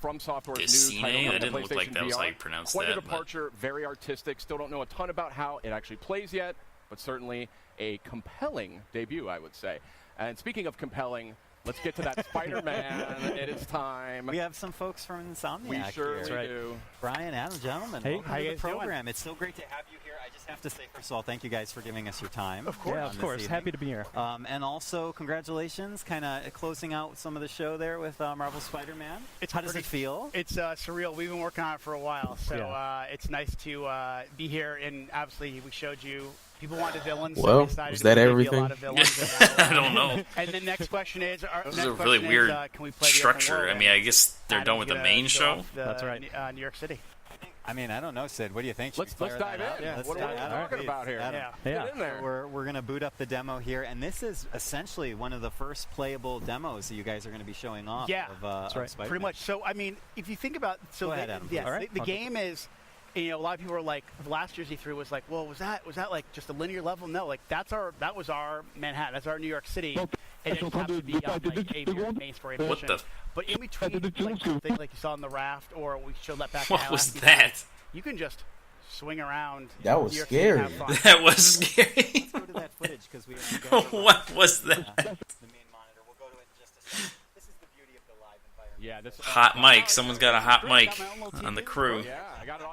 Speaker 8: From Software's
Speaker 1: Decine?
Speaker 8: new title.
Speaker 1: That didn't look like that was how you pronounced
Speaker 8: Quite
Speaker 1: that.
Speaker 8: a departure, very artistic. Still don't know a ton about how it actually plays yet, but certainly a compelling debut, I would say. And speaking of compelling, let's get to that Spider-Man. It is time.
Speaker 7: We have some folks from Insomniac
Speaker 8: We surely
Speaker 7: here.
Speaker 8: do.
Speaker 7: Brian, Adam, gentlemen,
Speaker 21: hey,
Speaker 7: welcome
Speaker 21: how
Speaker 7: to
Speaker 21: you
Speaker 7: the
Speaker 21: guys
Speaker 7: program.
Speaker 21: doing?
Speaker 7: It's so great to have you here. I just have to say, first of all, thank you guys for giving us your time.
Speaker 21: Of course, Happy to be here.
Speaker 7: And also, congratulations, kind of closing out some of the show there with Marvel Spider-Man. How does it feel?
Speaker 21: It's surreal. We've been working on it for a while, so it's nice to be here. And obviously, we showed you. People wanted villains.
Speaker 2: Well,
Speaker 21: so
Speaker 2: is that everything?
Speaker 1: I don't know.
Speaker 21: And the next question is,
Speaker 1: this is a really weird
Speaker 21: can we play
Speaker 1: structure. I mean, I guess they're done with the main show.
Speaker 21: That's right. New York City.
Speaker 7: I mean, I don't know, Sid. What do you think?
Speaker 8: Let's dive in.
Speaker 7: Yeah,
Speaker 8: What are we talking about here?
Speaker 21: Yeah.
Speaker 8: Get in there.
Speaker 7: We're going to boot up the demo here, and this is essentially one of the first playable demos that you guys are going to be showing off.
Speaker 21: Yeah,
Speaker 7: of Spider-Man.
Speaker 21: pretty much. So, I mean, if you think about,
Speaker 7: Go ahead, Adam.
Speaker 21: Yes, the game is. You know, a lot of people are like, last year's E3 was like, well, was that like just a linear level? No, like that was our Manhattan, that's our New York City, and it happens to be on like a main story mission.
Speaker 1: What the?
Speaker 21: But in between, like things like you saw on the raft, or we showed that back.
Speaker 1: What was that?
Speaker 21: You can just swing around.
Speaker 2: That was scary.
Speaker 1: That was scary.
Speaker 7: Let's go to that footage because we.
Speaker 1: What was that?
Speaker 7: The main monitor. We'll go to it in just a second. This is the beauty of the live environment.
Speaker 8: Yeah, this
Speaker 1: hot mic. Someone's got a hot mic on the crew.
Speaker 8: Yeah, I got it all.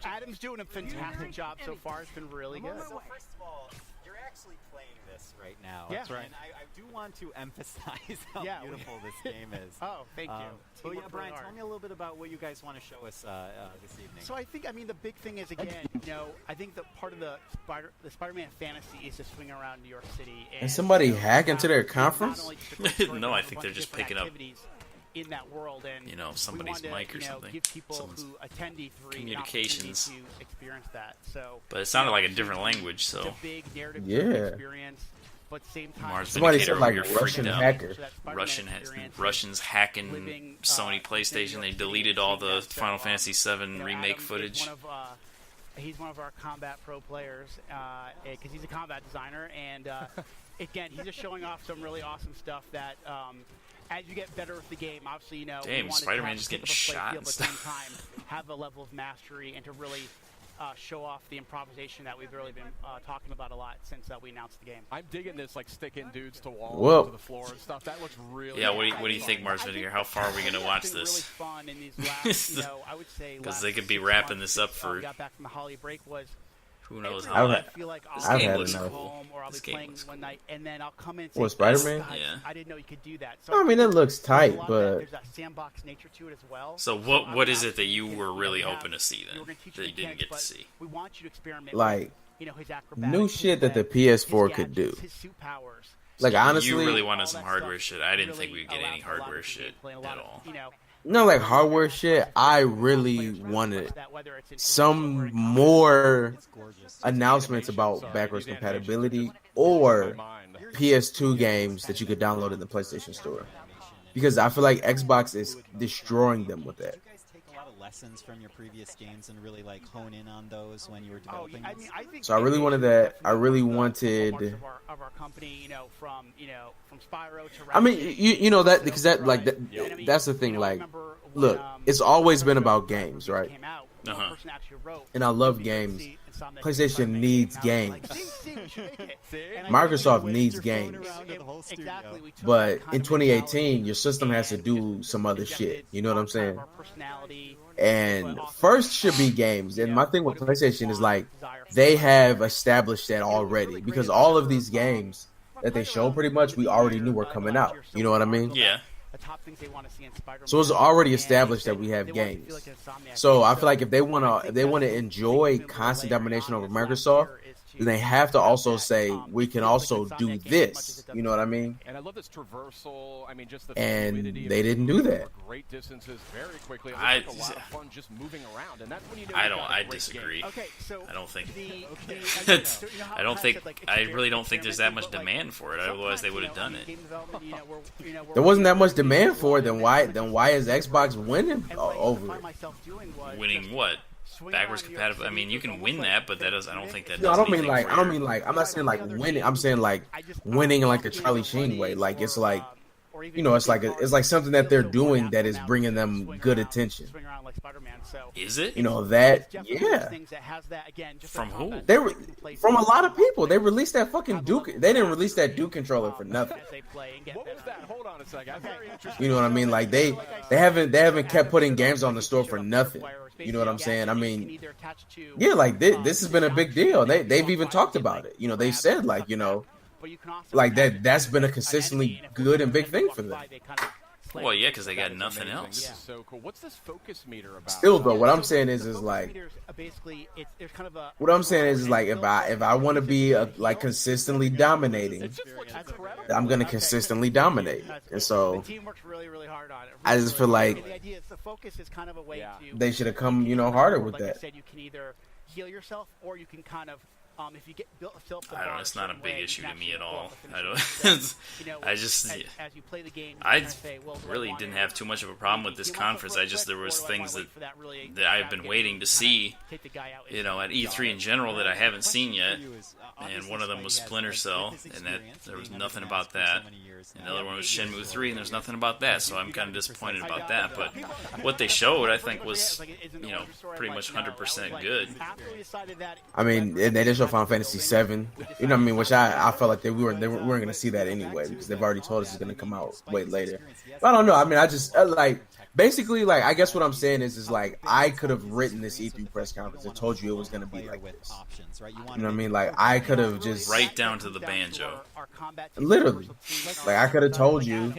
Speaker 21: Adam's doing a fantastic job so far. It's been really good.
Speaker 7: So first of all, you're actually playing this right now.
Speaker 21: Yeah. That's right.
Speaker 7: And I do want to emphasize how beautiful this game is.
Speaker 21: Oh, thank you.
Speaker 7: So yeah, Brian, tell me a little bit about what you guys want to show us this evening.
Speaker 21: So I think, the big thing is, again, I think that part of the Spider-Man fantasy is to swing around New York City.
Speaker 2: And somebody hack into their conference?
Speaker 1: No, I think they're just picking up
Speaker 21: in that world, and
Speaker 1: somebody's mic or something.
Speaker 21: Give people who attend E3
Speaker 1: communications
Speaker 21: to experience that. So,
Speaker 1: but it sounded like a different language, so
Speaker 21: it's a big narrative experience. But at the same time,
Speaker 2: somebody said like Russian hacker.
Speaker 1: Russians hacking Sony PlayStation. They deleted all the Final Fantasy VII remake footage.
Speaker 21: He's one of our combat pro players because he's a combat designer, and again, he's just showing off some really awesome stuff that. As you get better with the game, obviously,
Speaker 1: Damn, Spider-Man just getting shot
Speaker 21: at the same time, have a level of mastery, and to really show off the improvisation that we've really been talking about a lot since we announced the game.
Speaker 8: I'm digging this, like sticking dudes to walls, to the floor and stuff. That looks really.
Speaker 1: Yeah, what do you think, Mars Vinegar? How far are we gonna watch this?
Speaker 21: Really fun in these last, I would say,
Speaker 1: because they could be wrapping this up for.
Speaker 21: Got back from the holiday break was.
Speaker 1: Who knows how
Speaker 21: I feel like
Speaker 1: this game looks
Speaker 21: home, or I'll be playing one night, and then I'll come in and say,
Speaker 2: What, Spider-Man?
Speaker 1: Yeah.
Speaker 21: I didn't know you could do that. So
Speaker 2: I mean, it looks tight, but
Speaker 21: there's that sandbox nature to it as well.
Speaker 1: So what is it that you were really hoping to see then that you didn't get to see?
Speaker 21: We want you to experiment
Speaker 2: like
Speaker 21: with, his
Speaker 2: new shit that the PS4 could do.
Speaker 21: His suit powers.
Speaker 2: Like honestly,
Speaker 1: you really wanted some hardware shit. I didn't think we would get any hardware shit at all.
Speaker 2: No, like hardware shit. I really wanted some more announcements about backwards compatibility or PS2 games that you could download in the PlayStation Store, because I feel like Xbox is destroying them with that.
Speaker 7: Lessons from your previous games and really like hone in on those when you were developing.
Speaker 2: So I really wanted that. I really wanted.
Speaker 21: Of our company, from Spyro to.
Speaker 2: I mean, you know that because that like that's the thing. Like, look, it's always been about games, right? And I love games. PlayStation needs games. Microsoft needs games. But in 2018, your system has to do some other shit. You know what I'm saying? And first should be games. And my thing with PlayStation is like they have established that already, because all of these games that they show pretty much we already knew were coming out. You know what I mean?
Speaker 1: Yeah.
Speaker 2: So it's already established that we have games. So I feel like if they want to enjoy constant domination over Microsoft, then they have to also say we can also do this. You know what I mean?
Speaker 8: And I love this traversal. I mean, just the
Speaker 2: and they didn't do that.
Speaker 8: Great distances very quickly. It looks like a lot of fun just moving around, and that's when you know
Speaker 1: I disagree. I don't think. I really don't think there's that much demand for it. Otherwise, they would have done it.
Speaker 2: There wasn't that much demand for it. Then why is Xbox winning over it?
Speaker 1: Winning what? Backwards compatible. I mean, you can win that, but that does. I don't think that.
Speaker 2: No, I don't mean like. I'm not saying like winning. I'm saying like winning in like the Charlie Sheen way. Like it's like, it's like something that they're doing that is bringing them good attention.
Speaker 1: Is it?
Speaker 2: That. Yeah.
Speaker 1: From who?
Speaker 2: They were from a lot of people. They released that fucking Duke. They didn't release that Duke controller for nothing.
Speaker 8: What was that? Hold on a second. I'm very interested.
Speaker 2: You know what I mean? Like they haven't kept putting games on the store for nothing. You know what I'm saying? I mean, yeah, like this has been a big deal. They've even talked about it. They've said like that's been a consistently good and big thing for them.
Speaker 1: Well, yeah, because they got nothing else.
Speaker 8: This is so cool. What's this focus meter about?
Speaker 2: Still, though, what I'm saying is like, what I'm saying is like, if I want to be like consistently dominating, I'm gonna consistently dominate, and so I just feel like they should have come, harder with that.
Speaker 21: You can either heal yourself, or you can kind of. If you get built up the
Speaker 1: I don't know. It's not a big issue to me at all. I don't.
Speaker 21: As you play the game,
Speaker 1: I really didn't have too much of a problem with this conference. There was things that I've been waiting to see, at E3 in general that I haven't seen yet. And one of them was Splinter Cell, and that there was nothing about that. And the other one was Shenmue 3, and there's nothing about that. So I'm kind of disappointed about that. But what they showed, I think, was pretty much 100% good.
Speaker 2: I mean, they did show Final Fantasy 7, you know what I mean? Which I felt like we weren't going to see that anyway, because they've already told us it's going to come out way later. But I don't know. I mean, I just basically, I guess what I'm saying is like I could have written this E3 press conference and told you it was going to be like this. You know what I mean? Like I could have just
Speaker 1: right down to the banjo.
Speaker 2: Literally, like I could have told you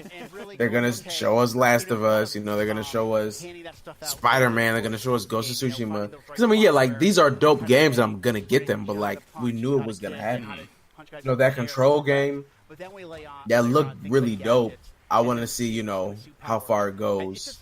Speaker 2: they're going to show us Last of Us. They're going to show us Spider-Man. They're going to show us Ghost of Tsushima. Because I mean, yeah, like these are dope games, and I'm going to get them. But like we knew it was going to happen. That Control game that looked really dope. I want to see, how far it goes.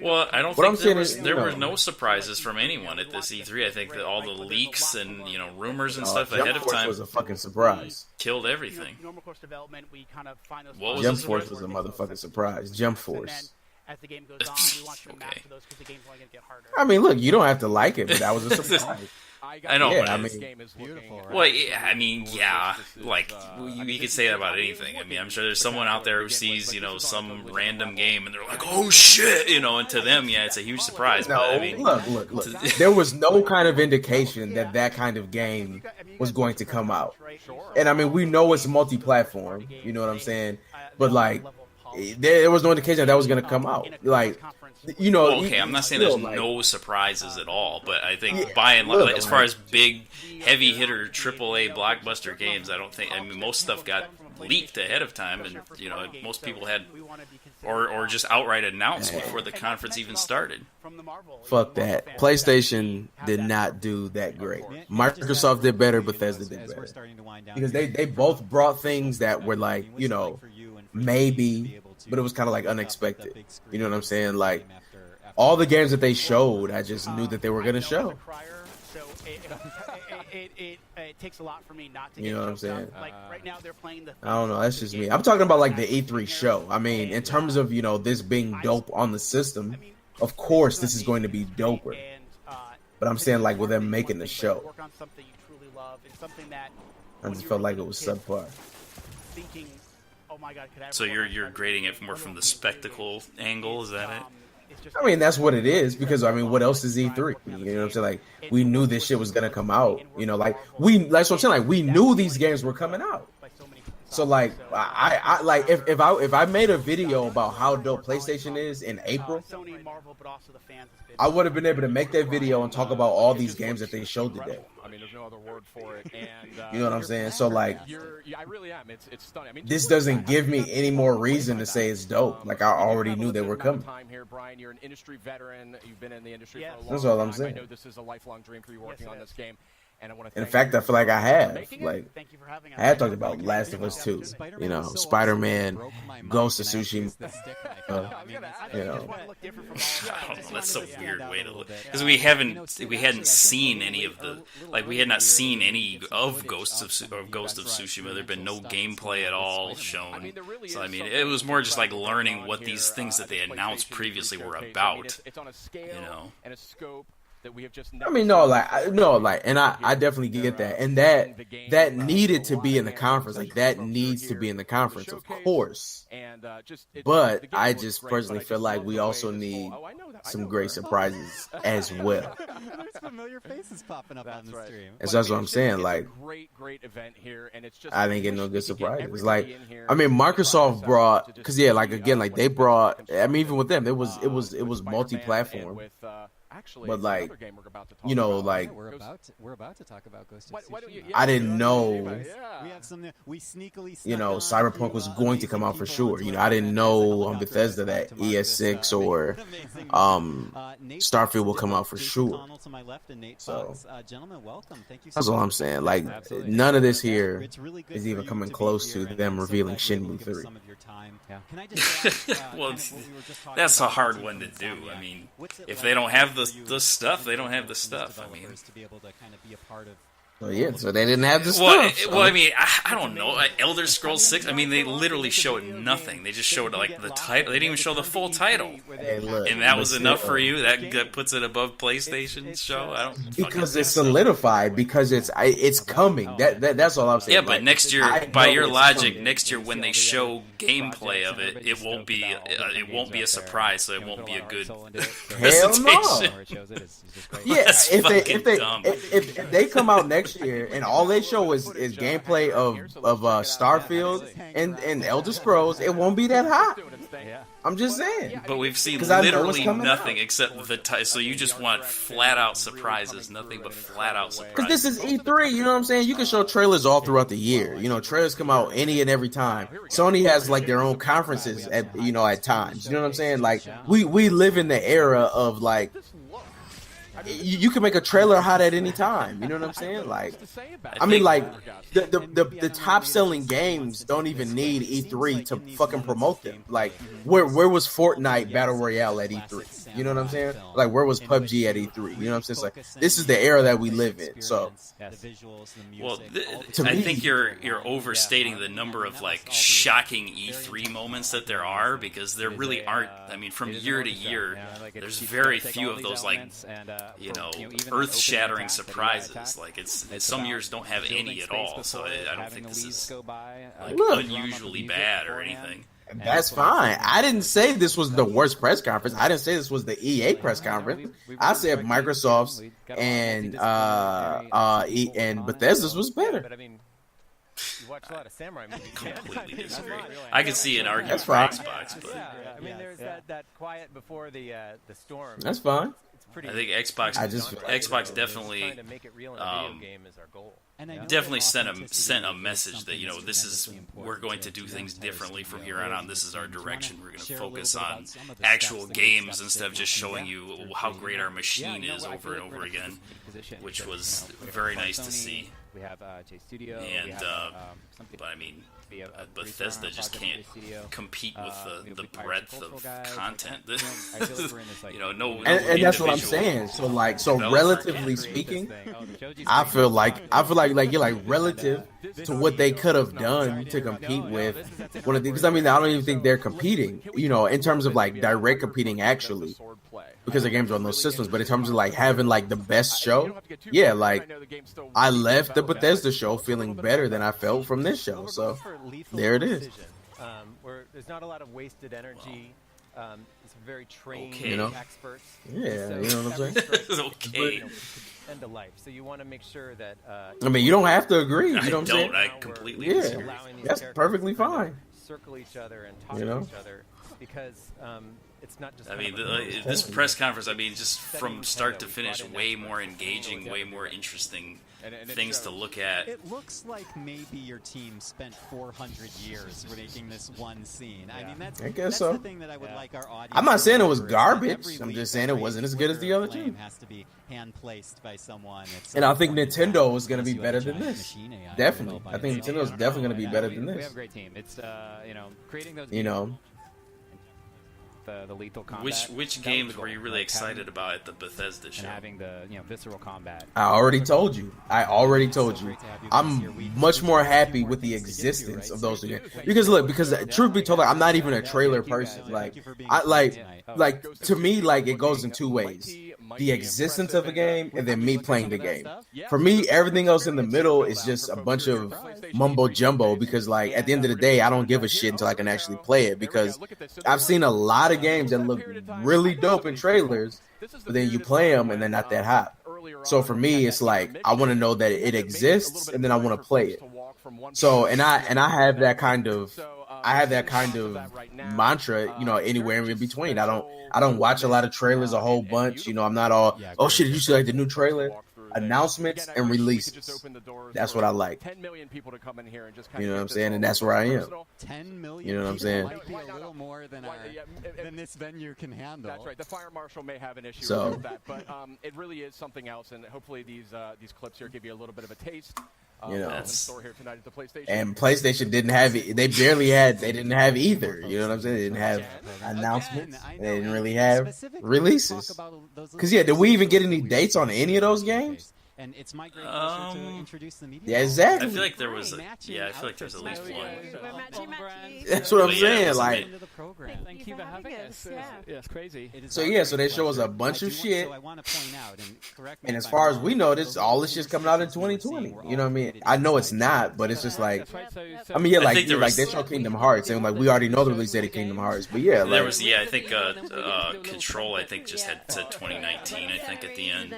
Speaker 1: Well, I don't think there were no surprises from anyone at this E3. I think that all the leaks and rumors and stuff ahead of time
Speaker 2: was a fucking surprise.
Speaker 1: Killed everything.
Speaker 21: Normal course development, we kind of find those.
Speaker 2: Jump Force was a motherfucking surprise. Jump Force.
Speaker 21: as the game goes on. We want you to master those because the game's only going to get harder.
Speaker 2: I mean, look, you don't have to like it, but that was a surprise.
Speaker 1: I know.
Speaker 2: Yeah,
Speaker 1: but
Speaker 2: I mean,
Speaker 8: this game is beautiful. Right?
Speaker 1: Well, yeah, I mean, yeah. Like, you could say that about anything. I mean, I'm sure there's someone out there who sees, you know, some random game and they're like, "Oh shit!" You know, and to them, yeah, it's a huge surprise.
Speaker 2: No,
Speaker 1: but, I mean,
Speaker 2: look. There was no kind of indication that that kind of game was going to come out. And I mean, we know it's multi-platform. You know what I'm saying? But like, there was no indication that was going to come out. Like, you know,
Speaker 1: well, okay, I'm not saying there's no surprises at all, but I think by and large, like, as far as big, heavy hitter AAA blockbuster games, I don't think. I mean, most stuff got leaked ahead of time, and you know, most people had, or just outright announced before the conference even started.
Speaker 2: Fuck that. PlayStation did not do that great. Microsoft did better, Bethesda did better, because they both brought things that were like, you know, maybe, but it was kind of like unexpected. You know what I'm saying? Like, all the games that they showed, I just knew that they were going to show.
Speaker 21: It takes a lot for me not to.
Speaker 2: You know what I'm saying?
Speaker 21: Like right now, they're playing the.
Speaker 2: I don't know. That's just me. I'm talking about like the E3 show. I mean, in terms of, you know, this being dope on the system, of course this is going to be doper. But I'm saying, like, with them making the show,
Speaker 21: Work on something you truly love and something that.
Speaker 2: I just felt like it was subpar.
Speaker 21: Thinking, oh my God, could I?
Speaker 1: So you're grading it more from the spectacle angle, is that it?
Speaker 2: I mean, that's what it is, because I mean, what else is E3? You know what I'm saying? Like, we knew this shit was gonna come out. You know, like that's what I'm saying. Like, we knew these games were coming out. So like, I like if I made a video about how dope PlayStation is in April, I would have been able to make that video and talk about all these games that they showed today.
Speaker 8: I mean, there's no other word for it. And
Speaker 2: you know what I'm saying? So like,
Speaker 8: I really am. It's stunning. I mean,
Speaker 2: this doesn't give me any more reason to say it's dope. Like, I already knew they were coming.
Speaker 8: Time here, Brian. You're an industry veteran. You've been in the industry for a long
Speaker 2: That's all I'm
Speaker 8: time.
Speaker 2: saying.
Speaker 8: I know this is a lifelong dream for you working on this game. And I want to
Speaker 2: in fact, I feel like I have. Like, I had talked about Last of Us 2, you know, Spider-Man, Ghost of Tsushima, you know.
Speaker 1: That's a weird way to look, because we hadn't seen any of the, like, we had not seen any of Ghost of Tsushima. There'd been no gameplay at all shown. So I mean, it was more just like learning what these things that they announced previously were about. You know.
Speaker 8: And a scope that we have just
Speaker 2: I mean, no, and I definitely get that, and that needed to be in the conference. Like, that needs to be in the conference, of course. But I just personally feel like we also need some great surprises as well.
Speaker 7: There's familiar faces popping up on the stream.
Speaker 2: And so that's what I'm saying. Like,
Speaker 8: great event here, and it's just
Speaker 2: I didn't get no good surprises. Like, I mean, Microsoft brought, because yeah, like, again, like, they brought. I mean, even with them, it was multi-platform. But like, you know, like,
Speaker 7: we're about to talk about Ghost of Tsushima.
Speaker 2: I didn't know.
Speaker 7: We have some. We sneakily.
Speaker 2: You know, Cyberpunk was going to come out for sure. You know, I didn't know on Bethesda that ES6 or Starfield will come out for sure. So
Speaker 7: gentlemen, welcome. Thank you.
Speaker 2: That's all I'm saying. Like, none of this here is even coming close to them revealing Shenmue 3.
Speaker 1: Well, that's a hard one to do. I mean, if they don't have the stuff, they don't have the stuff. I mean,
Speaker 2: Well, yeah, so they didn't have the
Speaker 1: stuff. Well, I mean, I don't know. Elder Scrolls 6, I mean, they literally showed nothing. They just showed, like, the title. They didn't even show the full title.
Speaker 2: Hey, look,
Speaker 1: and that was enough for you? That puts it above PlayStation's show? I don't...
Speaker 2: Because it's solidified, because it's coming. That's all I'm saying.
Speaker 1: Yeah, but like, next year, by your logic, coming. Next year when they show gameplay of it, it won't be a surprise, so it won't be a good presentation.
Speaker 2: Hell no. Yeah, if they come out next year and all they show is gameplay of Starfield and Elder Scrolls, it won't be that hot. I'm just saying.
Speaker 1: But we've seen literally nothing except the title. So you just want flat out surprises, nothing but flat out surprises.
Speaker 2: Because this is E3, you know what I'm saying? You can show trailers all throughout the year. You know, trailers come out any and every time. Sony has like their own conferences at times. You know what I'm saying? Like, we live in the era of like, you can make a trailer hot at any time. You know what I'm saying? Like, I mean, like the top selling games don't even need E3 to fucking promote them. Like, where was Fortnite Battle Royale at E3? You know what I'm saying? Like, where was PUBG at E3? You know what I'm saying? It's like, this is the era that we live in. So,
Speaker 1: well, I think you're overstating the number of like shocking E3 moments that there are, because there really aren't. I mean, from year to year, there's very few of those like earth-shattering surprises. Like it's some years don't have any at all. So I don't think this is like unusually bad or anything.
Speaker 2: That's fine. I didn't say this was the worst press conference. I didn't say this was the EA press conference. I said Microsoft's and Bethesda's was better.
Speaker 4: But I mean, you watch a lot of samurai movies.
Speaker 1: Completely disagree. I could see an argument for Xbox, but
Speaker 4: I mean, there's that quiet before the storm.
Speaker 2: That's fine.
Speaker 1: I think Xbox definitely
Speaker 4: trying to make it real in a video game is our goal.
Speaker 1: Definitely sent a message that this is, we're going to do things differently from here on. This is our direction. We're going to focus on actual games instead of just showing you how great our machine is over and over again, which was very nice to see.
Speaker 22: We have J Studio,
Speaker 1: and but I mean, Bethesda just can't compete with the breadth of content.
Speaker 2: And that's what I'm saying. So relatively speaking, I feel like you're like relative to what they could have done to compete with one of these. Because I mean, I don't even think they're competing. In terms of like direct competing actually. Because the games are on those systems, but in terms of like having like the best show, yeah, like I left the Bethesda show feeling better than I felt from this show. So there it is.
Speaker 4: Where there's not a lot of wasted energy. It's very trained experts.
Speaker 2: Yeah, so you know what I'm saying.
Speaker 1: Okay.
Speaker 4: End of life. So you want to make sure that.
Speaker 2: I mean, you don't have to agree. You know what I'm saying?
Speaker 1: I completely disagree.
Speaker 2: That's perfectly fine.
Speaker 4: Circle each other and talk to each other because. It's not just.
Speaker 1: I mean, this press conference. I mean, just from start to finish, way more engaging, way more interesting things to look at.
Speaker 7: It looks like maybe your team spent 400 years making this one scene. I mean, that's the thing that I would like our audience.
Speaker 2: I'm not saying it was garbage. I'm just saying it wasn't as good as the other two.
Speaker 7: Has to be hand placed by someone.
Speaker 2: And I think Nintendo is going to be better than this. Definitely, I think Nintendo is definitely going to be better than this. We
Speaker 22: have a great team. It's creating those. The lethal combat.
Speaker 1: Which games were you really excited about at the Bethesda show?
Speaker 22: And having the visceral combat.
Speaker 2: I already told you. I'm much more happy with the existence of those games. Because truth be told, I'm not even a trailer person. Like to me, like it goes in two ways. The existence of a game and then me playing the game. For me, everything else in the middle is just a bunch of mumbo jumbo because like at the end of the day, I don't give a shit until I can actually play it because I've seen a lot of games that look really dope in trailers, but then you play them and they're not that hot. So for me, it's like I want to know that it exists and then I want to play it. So and I have that kind of mantra, anywhere in between. I don't watch a lot of trailers a whole bunch. I'm not all, oh shit, did you see like the new trailer? Announcements and releases. That's what I like.
Speaker 8: 10 million people to come in here and just
Speaker 2: you know what I'm saying? And that's where I am.
Speaker 7: 10 million.
Speaker 2: You know what I'm saying?
Speaker 7: Might be a little more than this venue can handle.
Speaker 8: That's right. The fire marshal may have an issue with that, but it really is something else. And hopefully these clips here give you a little bit of a taste. What's in store here tonight at the PlayStation.
Speaker 2: And PlayStation didn't have it. They didn't have either. You know what I'm saying? They didn't have announcements. They didn't really have releases. Because did we even get any dates on any of those games?
Speaker 7: And it's my great pleasure to introduce the media.
Speaker 2: Yeah, exactly.
Speaker 1: I feel like there was at least one.
Speaker 2: That's what I'm saying. Like,
Speaker 22: thank you for having us. Yeah, it's crazy.
Speaker 2: So they show us a bunch of shit. And as far as we know, all this shit's coming out in 2020. You know what I mean? I know it's not, but it's just like, I mean, they show Kingdom Hearts, and like we already know the release date of Kingdom Hearts, but yeah, like,
Speaker 1: there was I think Control just had said 2019. I think at the end.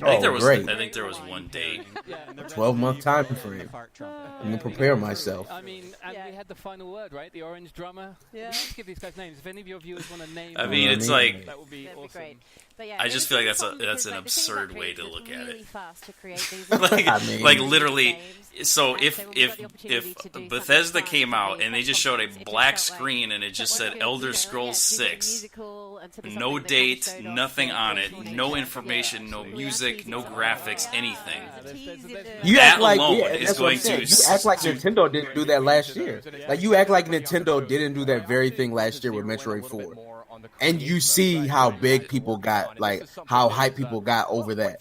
Speaker 1: I think there was one date.
Speaker 2: 12-month time frame. I'm gonna prepare myself.
Speaker 22: I mean, and we had the final word, right? The orange drummer. Yeah. Let's give these guys names. If any of your viewers want to name,
Speaker 1: I mean, it's like
Speaker 22: that would be awesome.
Speaker 5: Great. But yeah,
Speaker 1: I just feel like that's an absurd way to look at it.
Speaker 5: Fast to create these
Speaker 1: like literally. So if Bethesda came out and they just showed a black screen and it just said Elder Scrolls 6, no date, nothing on it, no information, no music, no graphics, anything.
Speaker 2: You
Speaker 1: that
Speaker 2: act like
Speaker 1: alone
Speaker 2: yeah,
Speaker 1: is
Speaker 2: that's what
Speaker 1: going
Speaker 2: I'm saying.
Speaker 1: to.
Speaker 2: You act like Nintendo didn't do that last year. Like you act like Nintendo didn't do that very thing last year with Metroid 4. And you see how big people got, like how hype people got over that.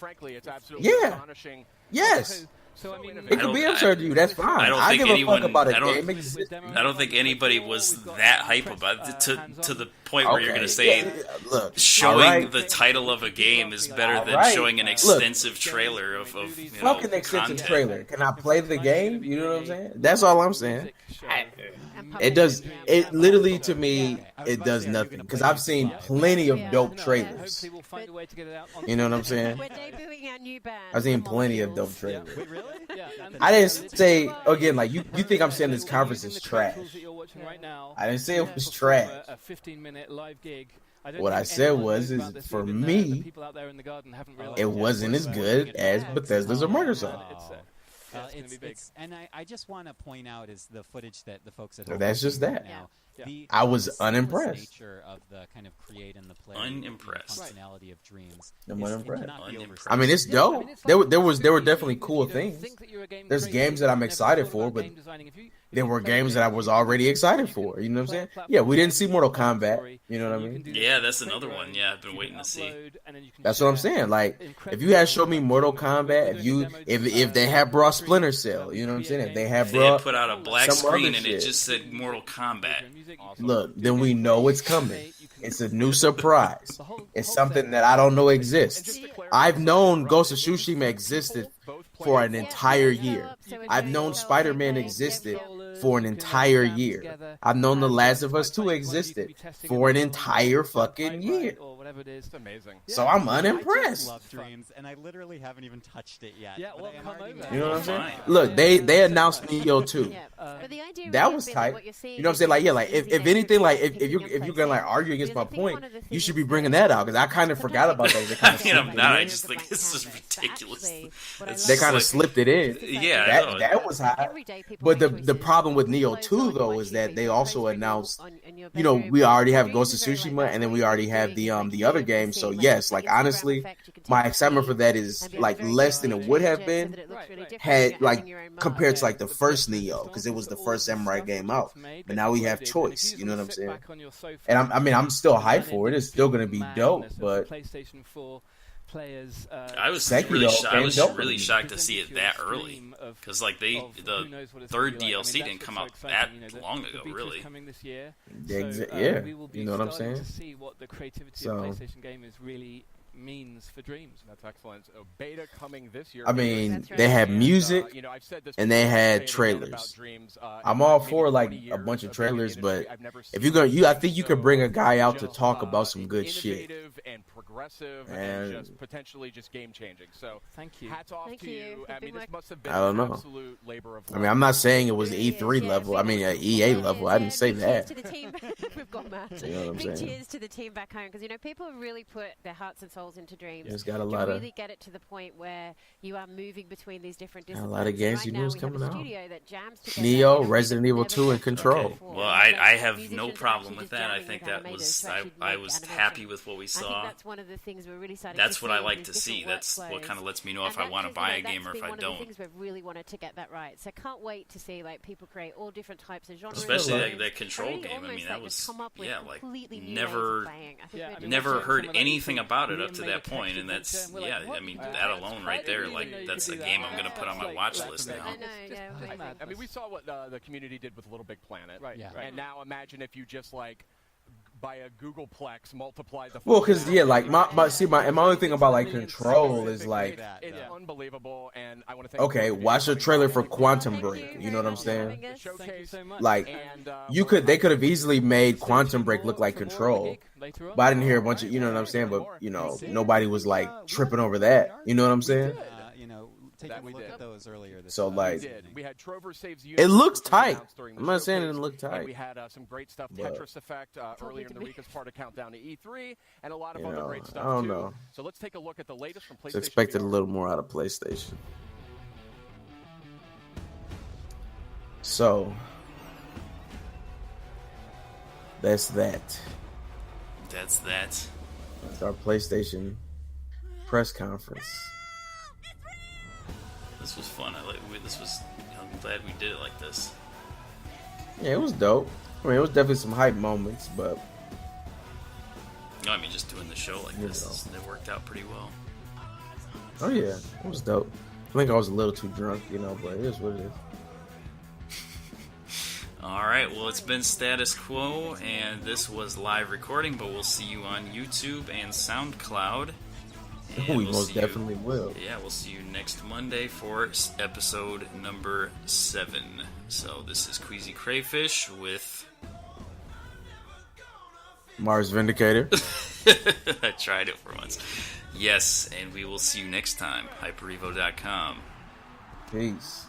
Speaker 2: Yeah. Yes.
Speaker 22: So, I mean,
Speaker 2: it could be absurd to you. That's fine. I give a fuck about a game existing.
Speaker 1: I don't think anybody was that hype about it to the point where you're going to say
Speaker 2: look,
Speaker 1: showing the title of a game is better than showing an extensive trailer of
Speaker 2: fucking extensive trailer. Can I play the game? You know what I'm saying? That's all I'm saying. It does. It literally, to me, it does nothing because I've seen plenty of dope trailers. You know what I'm saying? I've seen plenty of dope trailers. I didn't say again like you think I'm saying this conference is trash. I didn't say it was trash. What I said was, is for me, it wasn't as good as Bethesda's or Microsoft.
Speaker 7: And I just want to point out is the footage that the folks at
Speaker 2: that's just that.
Speaker 7: The
Speaker 2: I was unimpressed.
Speaker 7: Nature of the kind of create and the play
Speaker 1: unimpressed.
Speaker 7: Functionality of Dreams.
Speaker 2: I'm unimpressed. I mean, it's dope. There were definitely cool things. There's games that I'm excited for, but there were games that I was already excited for. You know what I'm saying? Yeah, we didn't see Mortal Kombat. You know what I mean?
Speaker 1: Yeah, that's another one. Yeah, I've been waiting to see.
Speaker 2: That's what I'm saying. Like, if you had showed me Mortal Kombat, if they had brought Splinter Cell, you know what I'm saying? If they had brought
Speaker 1: put out a black screen and it just said Mortal Kombat.
Speaker 2: Look, then we know it's coming. It's a new surprise. It's something that I don't know exists. I've known Ghost of Tsushima existed for an entire year. I've known Spider-Man existed for an entire year. I've known The Last of Us 2 existed for an entire fucking year.
Speaker 8: It's amazing.
Speaker 2: So I'm unimpressed.
Speaker 7: I love Dreams, and I literally haven't even touched it yet.
Speaker 22: Yeah, well, come over.
Speaker 2: You know what I'm saying? Look, they announced Neo 2. That was tight. You know what I'm saying? Like, yeah, like if anything, like if you're gonna like argue against my point, you should be bringing that out because I kind of forgot about that.
Speaker 1: I just think this is ridiculous.
Speaker 2: They kind of slipped it in.
Speaker 1: Yeah,
Speaker 2: that was hot. But the problem with Neo 2 though is that they also announced, you know, we already have Ghost of Tsushima and then we already have the other game. So yes, like honestly, my excitement for that is like less than it would have been had like compared to like the first Neo because it was the first Samurai game out. But now we have choice. You know what I'm saying? And I'm still hyped for it. It's still gonna be dope. But
Speaker 1: I was really shocked to see it that early because like the third DLC didn't come out that long ago, really.
Speaker 2: Yeah, you know what I'm saying?
Speaker 22: See what the creativity of PlayStation gamers really means for Dreams.
Speaker 8: That's excellent. So beta coming this year.
Speaker 2: I mean, they had music and they had trailers. I'm all for like a bunch of trailers, but if you're gonna, I think you could bring a guy out to talk about some good shit.
Speaker 8: And progressive and just potentially just game changing. So
Speaker 22: thank you.
Speaker 8: Hats off to you. I mean, this must have been
Speaker 2: I don't know.
Speaker 8: An absolute labor of love.
Speaker 2: I mean, I'm not saying it was E3 level. I mean, EA level. I didn't say that.
Speaker 5: We've got mad.
Speaker 2: You know what I'm saying?
Speaker 5: Big cheers to the team back home because you know people really put their hearts and souls into Dreams.
Speaker 2: It's got a lot
Speaker 5: to really get it to the point where you are moving between these different disciplines.
Speaker 2: A lot of games
Speaker 5: right
Speaker 2: you knew was coming out.
Speaker 5: That
Speaker 2: Neo, Resident Evil 2, and Control.
Speaker 1: Okay. Well, I have no problem with that. I think that was I was happy with what we saw.
Speaker 5: I think that's one of the things we're really starting
Speaker 1: That's
Speaker 5: to
Speaker 1: what
Speaker 5: see
Speaker 1: I like to see. That's what kind of lets me know if I want to buy a game or if I don't.
Speaker 5: One of the things we've really wanted to get that right. So can't wait to see like people create all different types of genres.
Speaker 1: Especially that Control game. I mean, that was never heard anything about it up to that point, and that's I mean, that alone right there, like that's a game I'm going to put on my watch list now.
Speaker 8: I mean, we saw what the community did with Little Big Planet, right? And now imagine if you just like by a Googleplex multiply the.
Speaker 2: Well, because like my only thing about like Control is like
Speaker 8: it's unbelievable, and I want to thank.
Speaker 2: Okay, watch the trailer for Quantum Break. You know what I'm saying? Like they could have easily made Quantum Break look like Control, but I didn't hear a bunch of, you know what I'm saying? But you know, nobody was like tripping over that. You know what I'm saying?
Speaker 7: Take a look at those earlier.
Speaker 2: So like,
Speaker 8: we had Trover saves
Speaker 2: it looks tight. I'm not saying it didn't look tight.
Speaker 8: We had some great stuff. Tetris Effect earlier in the week as part of Countdown to E3, and a lot of other great stuff
Speaker 2: I don't
Speaker 8: too.
Speaker 2: know.
Speaker 8: So let's take a look at the latest from PlayStation.
Speaker 2: It's expected a little more out of PlayStation. So that's that.
Speaker 1: That's that.
Speaker 2: That's our PlayStation press conference.
Speaker 1: This was fun. I'm glad we did it like this.
Speaker 2: Yeah, it was dope. I mean, it was definitely some hype moments, but
Speaker 1: no, I mean, just doing the show like this, it worked out pretty well.
Speaker 2: Oh yeah, it was dope. I think I was a little too drunk, but it is what it is.
Speaker 1: Alright, well, it's been Status Quo, and this was live recording, but we'll see you on YouTube and SoundCloud. And
Speaker 2: we most definitely will.
Speaker 1: Yeah, we'll see you next Monday for episode number 7. So this is Queasy Crayfish with
Speaker 2: Mars Vindicator.
Speaker 1: I tried it for once. Yes, and we will see you next time. HyperEvo.com.
Speaker 2: Peace.